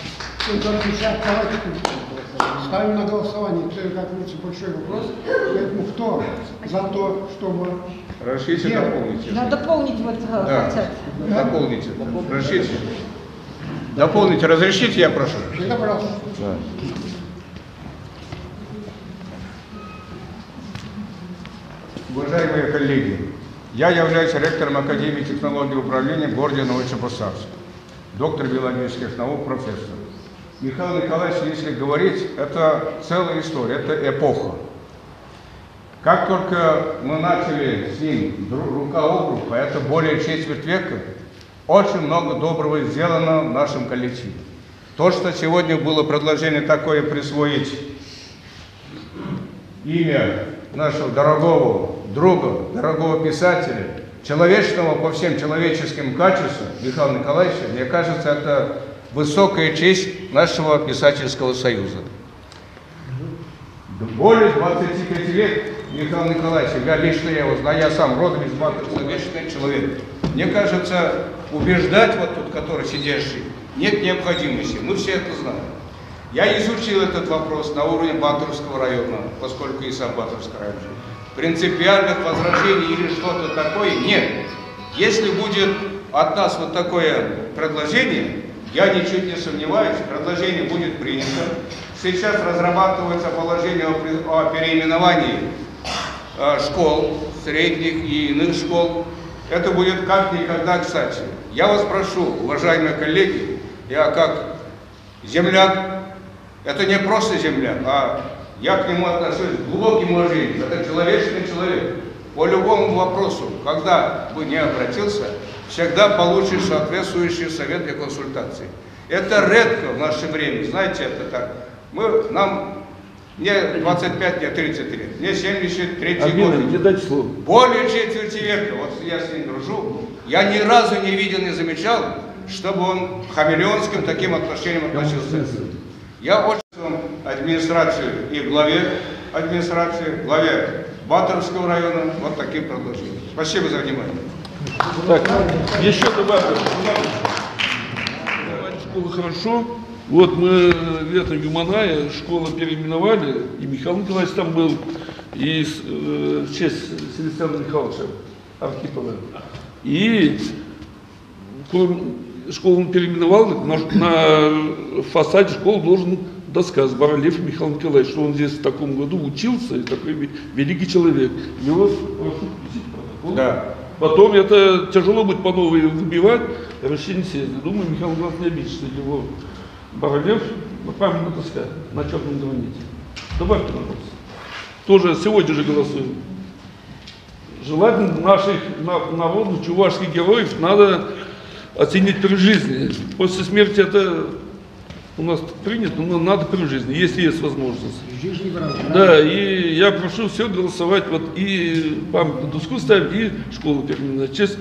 ставим на голосование, это, как говорится, большой вопрос, поэтому кто за то, чтобы... Разрешите дополнить. Надо дополнить вот хотят. Дополните. Разрешите. Дополните, разрешите, я прошу. Это пожалуйста. Да. Уважаемые коллеги, я являюсь ректором Академии технологий управления в городе Новочебоксарск, доктор биологических наук, профессор. Михаил Николаевич, если говорить, это целая история, это эпоха. Как только мы начали с ним рука об руку, это более четверть века, очень много доброго сделано в нашем коллективе. То, что сегодня было предложение такое присвоить имя нашего дорогого друга, дорогого писателя, человечного по всем человеческим качествам Михаила Николаевича, мне кажется, это высокая честь нашего писательского союза. Более 25 лет Михаил Николаевич, я лично его знаю, я сам родом из Батурска, вечный человек. Мне кажется, убеждать вот тут, который сидящий, нет необходимости, мы все это знаем. Я изучил этот вопрос на уровне Батурского района, поскольку и сам Батурский район. Принципиальных возражений или что-то такое нет. Если будет от нас вот такое предложение, я ничуть не сомневаюсь, предложение будет принято. Сейчас разрабатывается положение о переименовании школ, средних и иных школ. Это будет как никогда кстати. Я вас прошу, уважаемые коллеги, я как земляк, это не просто земляк, а я к нему отношусь с глубоким уважением. Это человечный человек. По любому вопросу, когда бы не обратился, всегда получишь соответствующий совет и консультации. Это редко в наше время, знаете, это так. Мне 25, мне 30 лет, мне 73 год. Более четверти века, вот я с ним дружу, я ни разу не видел, не замечал, чтобы он хамелеонским таким отношением относился. Я очень администрацию и главе администрации, главе Батуровского района вот таким предложением. Спасибо за внимание. Так, еще добавлю. Школа хорошо. Вот мы в этом Юманае школу переименовали, и Михаил Николаевич там был, и в честь Селестяна Михайловича Архипова. И школу он переименовал, на фасаде школы должен доска с Баралев Михаил Николаевич, что он здесь в таком году учился, и такой великий человек. Его прошу включить протокол. Да. Потом это тяжело будет по новой выбивать, решение съезда. Думаю, Михаил Николаевич не обидится, его Баралев, памятная доска на черном граните. Добавьте, пожалуйста. Тоже сегодня же голосуем. Желательно наших народных чувашских героев надо оценить при жизни. После смерти это у нас принято, но надо при жизни, если есть возможность. Да, и я прошу всех голосовать, вот и памятную доску ставить, и школу переименовать в честь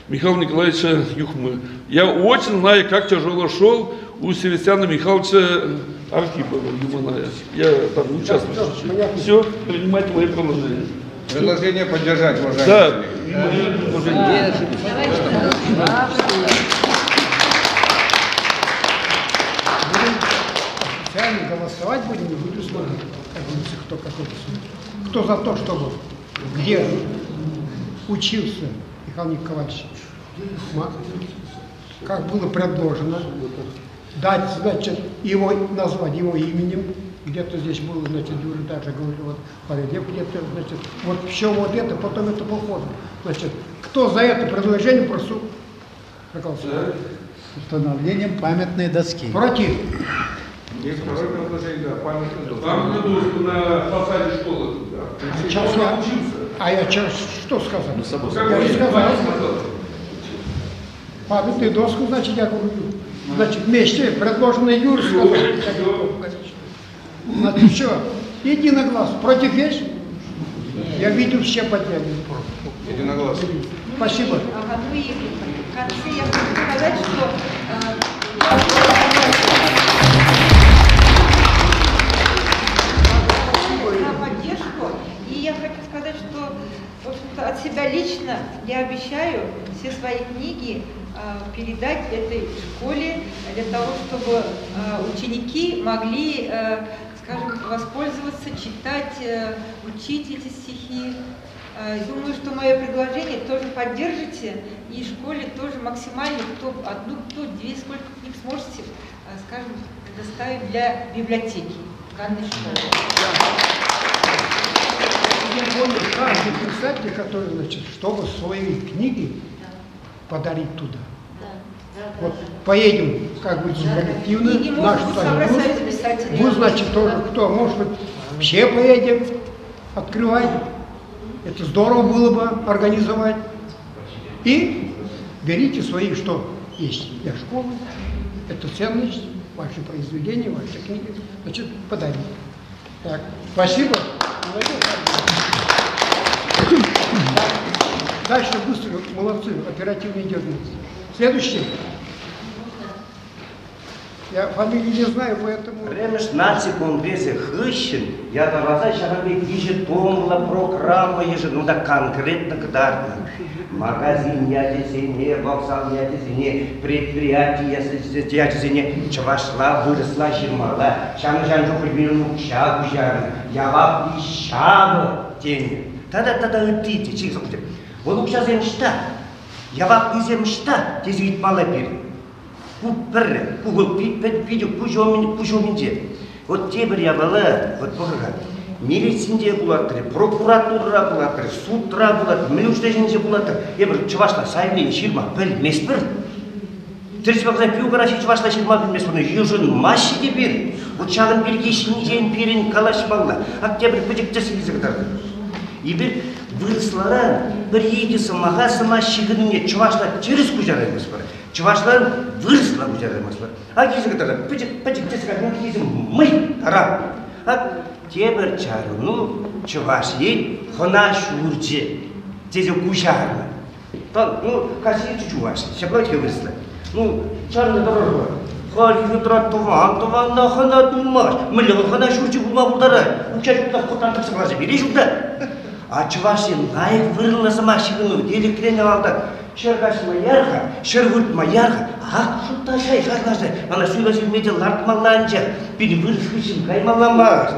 Михаила Николаевича Юхмы. Я очень знаю, как тяжело шел у Селестяна Михайловича Архипова, Юманая. Я там участвую. Все, принимайте мои предложения. Предложение поддержать, уважаемые коллеги. Да. Официально голосовать будем, и буду смотреть. как говорится, кто какой. Кто за то, чтобы где учился Михаил Николаевич, как было предложено, дать, значит, его, назвать его именем, где-то здесь было, значит, Юрий даже говорил, вот, Парадев где-то, значит, вот все вот это, потом это походу. Значит, кто за это предложение, прошу, установлением памятной доски. Против. Есть второе предложение, да, памятная доска. Памятную доску на фасаде школы. Сейчас я что сказал? Я Как не вы сказал. Памятную доску, значит, я говорю. Значит, вместе предложенный Юрий сказал. Значит, что? Единогласно. Против есть? Я видел, все подняли. Единогласно. Спасибо. Ага, ну и в конце я хочу сказать, что на поддержку. И я хочу сказать, что в общем-то, от себя лично я обещаю все свои книги передать этой школе для того, чтобы ученики могли, скажем, воспользоваться, читать, учить эти стихи. Думаю, что мое предложение тоже поддержите, и школе тоже максимально, кто одну, кто две, сколько книг сможете, скажем, предоставить для библиотеки данной школы. Я понял, каждый писатель, который, значит, чтобы свои книги подарить туда. Вот поедем, как бы, коллективно, наш союз. Вы, значит, тоже, кто, может быть, все поедем, открывать. Это здорово было бы организовать. И берите свои, что есть для школы. Это ценность, ваши произведения, ваши книги. Значит, подарить. Так, спасибо. Дальше быстро, молодцы, оперативно идет. Следующий. Я фамилию не знаю, поэтому... Время нации конгресса Хыщин, я раза шагами ежедомла программа, ну да конкретно кадарна. Магазин ядесене, вокзал ядесене, предприятие ядесене, чавашла, выросла, ширмала, шамжанжу прибилну шагу жарна, я вам шагу тень. Тогда идите, чего ты? Вот сейчас им что? Я вам изем что? Здесь ведь мало перед. Купер, видео, пужоменде. Вот теперь я была, вот покажу. Милиция булаттыр, прокуратура булаттыр, судра булаттыр, милиция булаттыр. Я говорю, чувашла, сайли, ширма, білмес бір. Терс бағзай пюгараши чувашла, ширма, білмес бір. Южын маши теперь. Вот шағын белгешін ден перен калаш бағла. Октябрь пөтекті сілізігдарды. И бір вырысларан, бір едесі мағасыма шигініне чувашла через күжараймыз бар. Чувашла выросла күжараймыз бар. А кезігдарды, пөтекті сілігдарын кезім мы, араб. А теперь чару, ну, чуваш ей, хона шурче, тезе кушарна. Так, ну, касиете чуваш, шаблотки выросла. Ну, чарна дорога. Хали ютрат туван, на хана думаш. Мыльга хана шурче бума будара. Учаш будав хотан согласен, берешь будда. А чуваш ей лайк вырла самашигну, дели креня алда. Шергаш маярха, шергут маярха. А, шутта шай, харлашай. Ана суйлаши меде лартмаланча. Бини вырысхышын каймалама.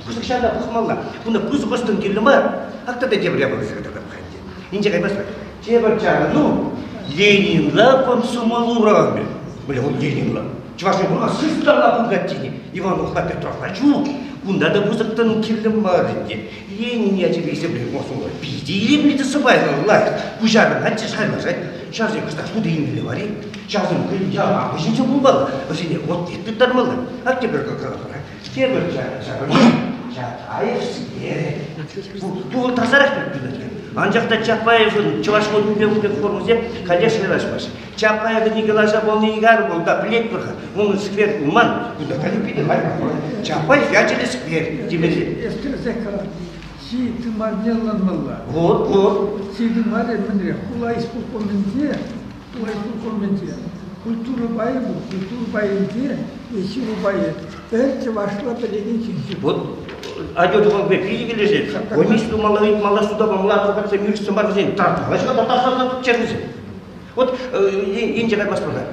Кусакшада пахмалла. Буна кузу костын келіма. Ақтада дебір ябығы зігітірді бұқанде. Инже қаймасла. Дебір чағы, ну, Ленинла комсомолурами. Бля, он Ленинла. Чувашный была сыстала Бугаттини. Иван Ухла Петровна чу. Кунда да бузықтың келімарынде. Ленин я тебе земле мосула. Пиди или мне ты собайла лайк. Кужарын хатчы шаймашай. Шарзе кыста суды инділі вари. Шарзым көлі яға көшінче бұлбалы. Өзіне от етті тармалы. А теперь как раз. Теперь Чапаев сидели. Бұл тазарақ білдірді. Анжақта Чапаевын Чувашқой мемлекеттік формузе конечно рашпаш. Чапаевы Николаша бол негар бол да білек бірға. Оның сквер уман. Куда калипиді марка. Чапаев ячелі сквер. Демезе. Эстерзекалар. Си тымарнеллан мылла. Вот. Си тымаре мындре. Хула исполкоменте. Культура байы бұл. Культура байынте. Есіру байы. Әрчі вашла білеген ченші. Вот. Адет он бы видели же, он мечту мало сюда, мало как-то мирится магазин, тарта, а что там чернизм. Вот Индия как господа,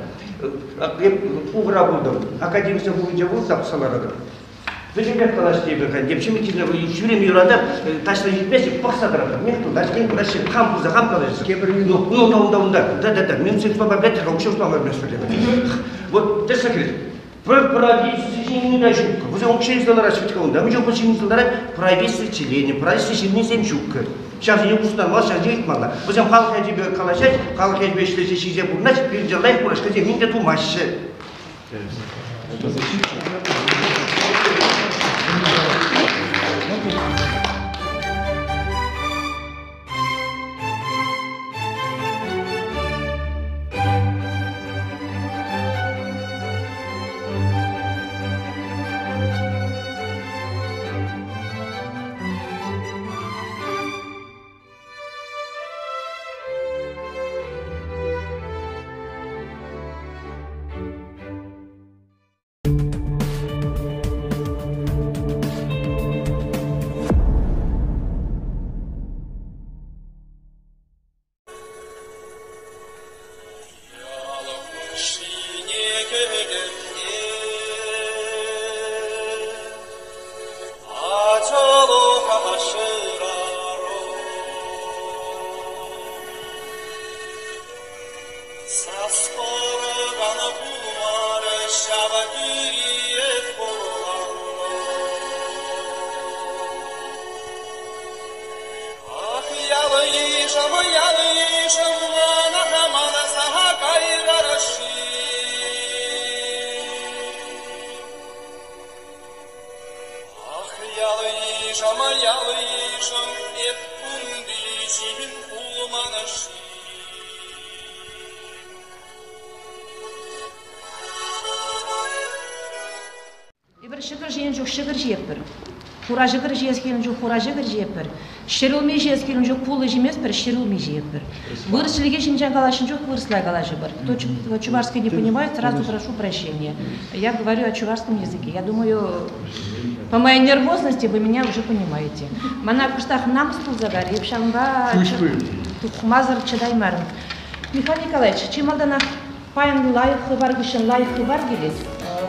угра буду, академия будет живут, там саларада. Зачем калаш тебе, девчонки тебе все время юрада, ташла вместе поксадра, мехту, даже не проще, хам за хам калаш. Ну, да, минус папа бетер, как все мама без проблем. Вот, это секрет. Правительство не дает. Вы вообще не знали, что он, да, мы же почти не знали, правительство члены, правительство не семчука. Сейчас я узнал, сейчас делать мало. Вы же халка тебе калашать, халка тебе что здесь сидя бурнать, переделай, кураж, хотя мне тут массе. Это защита. Хурajıgır жезгелін жоқ, хурajыгыр жепір. Шерілме жезгелін жоқ, пулы жемес бір, шерілме жепір. Вырыслыге шинжан галашын жоқ, вырысла галашы бір. Кто чувашский не понимает, сразу прошу прощения. Я говорю о чувашском языке. Я думаю, по моей нервозности вы меня уже понимаете. Мана куштах нам стул загари, пшанга тухмазар чедаймарын. Михаил Николаевич, чемалданах паян лайықы бар күшін лайықы бар келес.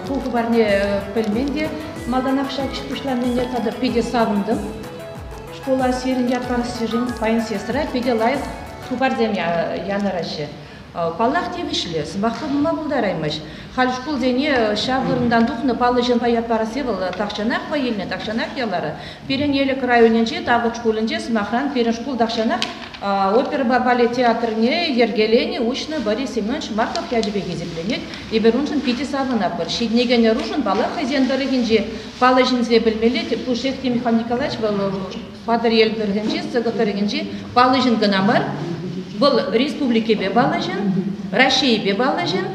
Бұл хабарне пельменде малданақ шакшы пушланне тады педе савындым. Школа серін ятпары сержин паян сестра педе лайық хабар зем янарашы. Паллах девишле, смахты мұла бұлдараймыш. Хал школ зене шағырындан дұқны палы жын паят парасевыл тақшанақ пайеліне, тақшанақ ялары. Перен елік районенже, тавық школынже, смахран перен школ тақшанақ опера балет театрне ергелене учны Борис Семенович Марков ядебе кезепленет. И беруншын пяти савына бір. Шиднегене рушын бала хазендерігінже палы жынзе білмелет. Пушекте Михаил Николаевич был падыр ел біргінже, сығытырығынже палы жын гынамыр. Бұл республикебе балажын, Россиябе балажын,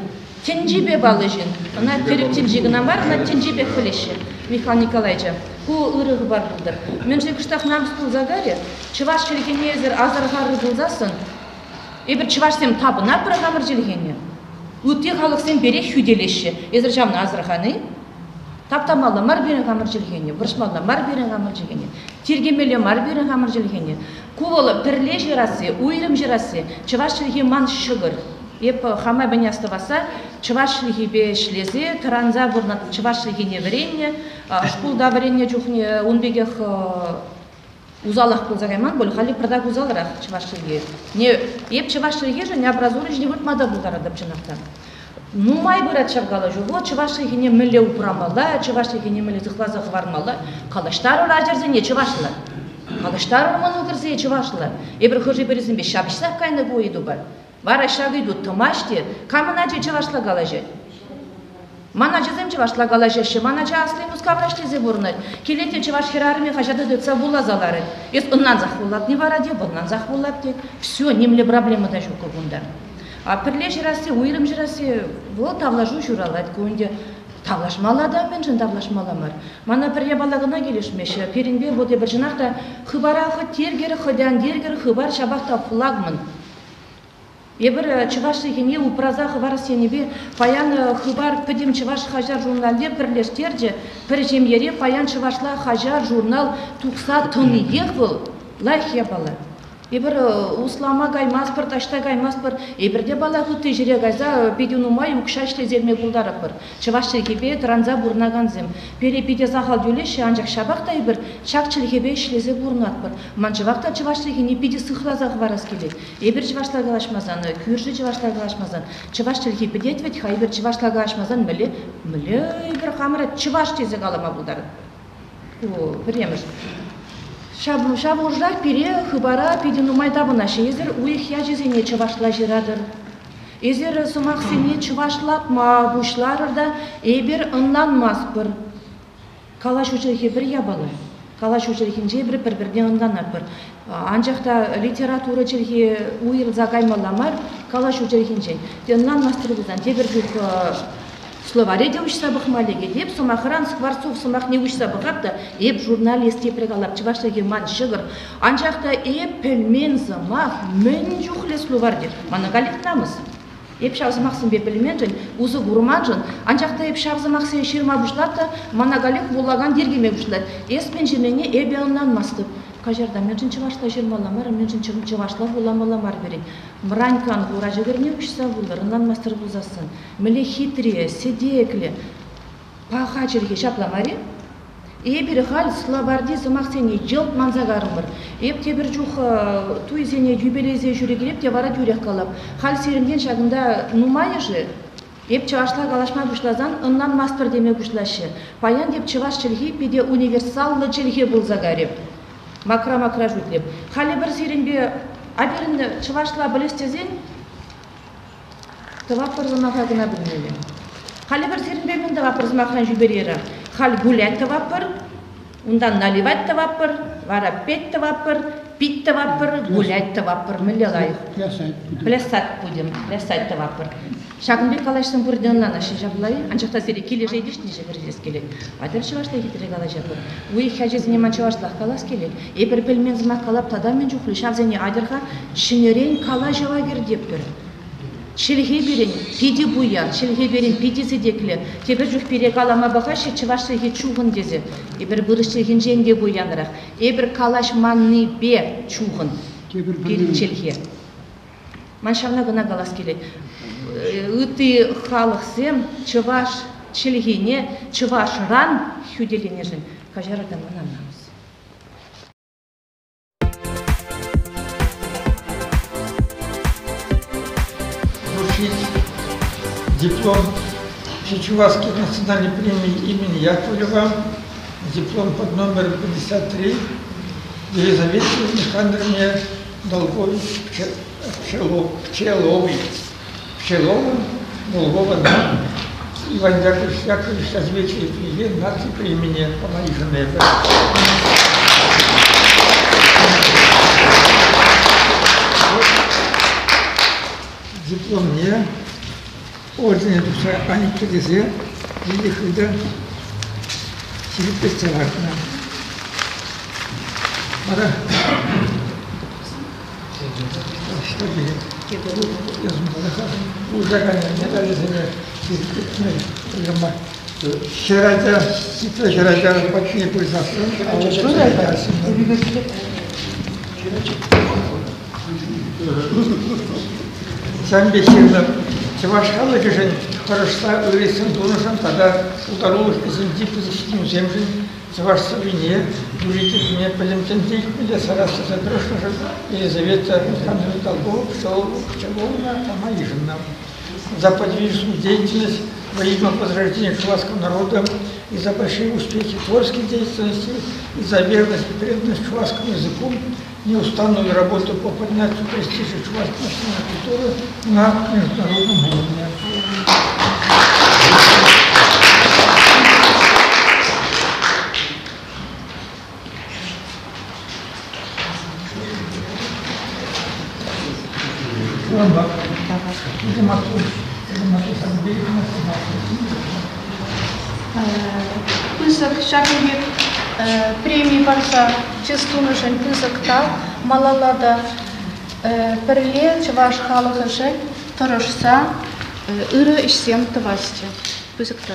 Тенжибе балажын. Она переп Тенжигына бар, она Тенжибе хвілеші. Михаил Николаевич, ку ырығы бар бұлдыр. Мен же күштақ намыс бұл загаре, чываш келгене езір азырғары бұлзасын, ебір чываш сем табына бірғамыр желгене. Өтте халық сем бере хүделеші, езір жамны азырғаны, таптамалы мар берін ғамыр желгене, вұршмалы мар берін ғамыр желгене, тергемелі мар берін ғамыр желгене. Куволы пірле жирасы, уйрым жирасы, чываш желге ман шығыр. Еп хамай бәне аставаса, чываш желге шлезе, таранза бұрнат чываш желге не варенне, шкулда варенне жүхне унбегех узалах пылзагайман, бол хали продак узалырақ чываш желге. Еп чываш желге же не образули жне выртмада бұлдары дапчынақтан. Ну, май бұрат шавгала жу, вот чываш желге не міле упрамала, чываш желге не міле зықлазы қывармала, қалаштары ражерзе не чывашылар. Қалаштары мұны кірсе чывашылар. Ебір хыржы бересін бе шабышсақ кайны бойыду бар. Вара шагыйду тымаште, камына же чывашла галажет. Мана жезем чывашла галажеші, мана же аслы мускавраштезе бұрнат. Келете чываш херарыме хажады дытса булазалары. Ес ұннан зақ болат, не вара де, бұннан зақ болат де. Все, немле проблема да жоқ бұндар. А пірле жирасе, уйрым жирасе, бұл тавлажу журалат көңде. Тавлашмала да мен жын тавлашмаламар. Мана пірге балағына келешмеші. Перінбе боде бір жынақта хыбарақы тергері хыдан дергері хыбар шабақта флагмын. Ебір чываш егене упраза хыбар сенебе паян хыбар пөдем чываш хажар журналде пірлештерде пір жемере паян чывашла хажар журнал тұқса тыны еқ бұл лайхия бала. Ибір услама гаймаспыр, ташта гаймаспыр, ибірде бала күтті жире гайза, педен умайым күшашлы зелме бұлдары пыр. Чывашчы кебе транза бұрнаган зем. Пере педе захал дөлеші, анжақ шабақта ибір, шақчылы кебе шлезе бұрнат пыр. Ман чывақта чывашчы кене педе сықлазақ варас келек. Ибір чывашла галашмазан, күржі чывашла галашмазан. Чывашчы кебе детвет, ха ибір чывашла галашмазан, мілі ибір хамырат чываш тезе галама бұлдары. Біреміз. Шабуржак пере хыбара педину майдабынашы. Езір уих яжезене чывашла жирадыр. Езір сумақсене чывашлап ма бушларырда эбір ыннанмаспыр. Калаш учелхе бір ябалы. Калаш учелхенже бір-бірден ынданапыр. Анжақта литература челхе уйыл загаймаламар калаш учелхенже. Ыннанмастыр бұзан. Тебір жүк словаре де учса бұқмалеге деп, сумақыран Скворцов сумақ не учса бұқапта, еп журналист епрегалап чывашлыге ман шығыр. Анжақта еп пілмен зымақ мін жүхле словар деп. Маны галит намыз. Еп шавзымақсын бе пілмен жын, ұзы ғұрман жын. Анжақта еп шавзымақсын ширма бұшлатта, мана галит бұлаған дергеме бұшлат. Ес мен жемене ебе оннан мастып. Кажарда мен жын чывашла жирмаламар, мен жын чывашла буламаламар берен. Мранькан ғура жігірне үшса бұлдарынан мастыр бұлзасын. Міле хитрие, седекле, паға жерге шапламаре. Ебір хал слабарди зымақсене жылт манзагарым бар. Еп тебір жух туйзене юбелезе жүрегелеп те вара дюрек қалап. Хал серімден шағында нумайы жы. Еп чывашла галашма бұшлазан, ыннан мастыр деме бұшлашы. Паян деп чываш чілге педе универсаллы чілге бұлзагареп. Макра-макра жүтлеп. Халі бір серінбе аберін чывашла білістезен, тывапыр зымаға гына білмелі. Халі бір серінбе мен тывапыр зымақынан жүберері. Хал гулять тывапыр, ундан наливать тывапыр, вара петь тывапыр, пить тывапыр, гулять тывапыр, мілі лайық. Плясать будем, плясать тывапыр. Шағынбек қалашсын бұрден анашы жабылай, анчақта сері келе жайдешіне жібірдес келек. Адыр чываштай кетірек ала жабыр. Уй хәжезіне ман чывашлақ қалас келек. Епір пілмен зымақ қалап тадамен жүхлі шавзене адырға шинерен кала жава кердеп бір. Шелге берен пиди буян, шелге берен пиди седеклі. Тебір жүх перек алама бағашы чываштайге чуғын дезе. Епір бұрышчылген женге буянырақ. Епір калаш манны бе чуғын. Перен шелге. Маншавна гына қалас келек. Үті халықсем чываш чілгене, чываш ран хүделене жын. Кажарада мұнамыз. Вручить диплом Чувашской национальной премии имени Яковлева, диплом под номером 53 Елизавете Михайловне Долговой Пчеловым, Долгова, Иван Яковлевич Созвечный президент нации при имени по моей жене. Диплом мне, орден душа Ани Киризе, Велихида Силипецаракна. Пора. Şerada, site şerada bakıya pulsasyon. Sen beşirde Çavaşkalı kişinin karışta öğretsin donuşan tada udarılış bizim dipizişkin zemşin Çavaşsı bine, duriti bine, палемтен тейкмеле, сарасы задрошка, Елизавета Михайловна Долгова, Пчеловна, Тамаижина. За подвижную деятельность во имя возрождения чувашского народа и за большие успехи творческой деятельности, и за верность и преданность чувашскому языку, неустанную работу по поднятию престижа чувашской национальной культуры на международном уровне. Пысок Шахибек премии барса честунышын пысокта малалада пірле чываш халығы жын тұрышса ыры ішсем тывасты пысокта.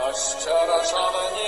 Ащара шавани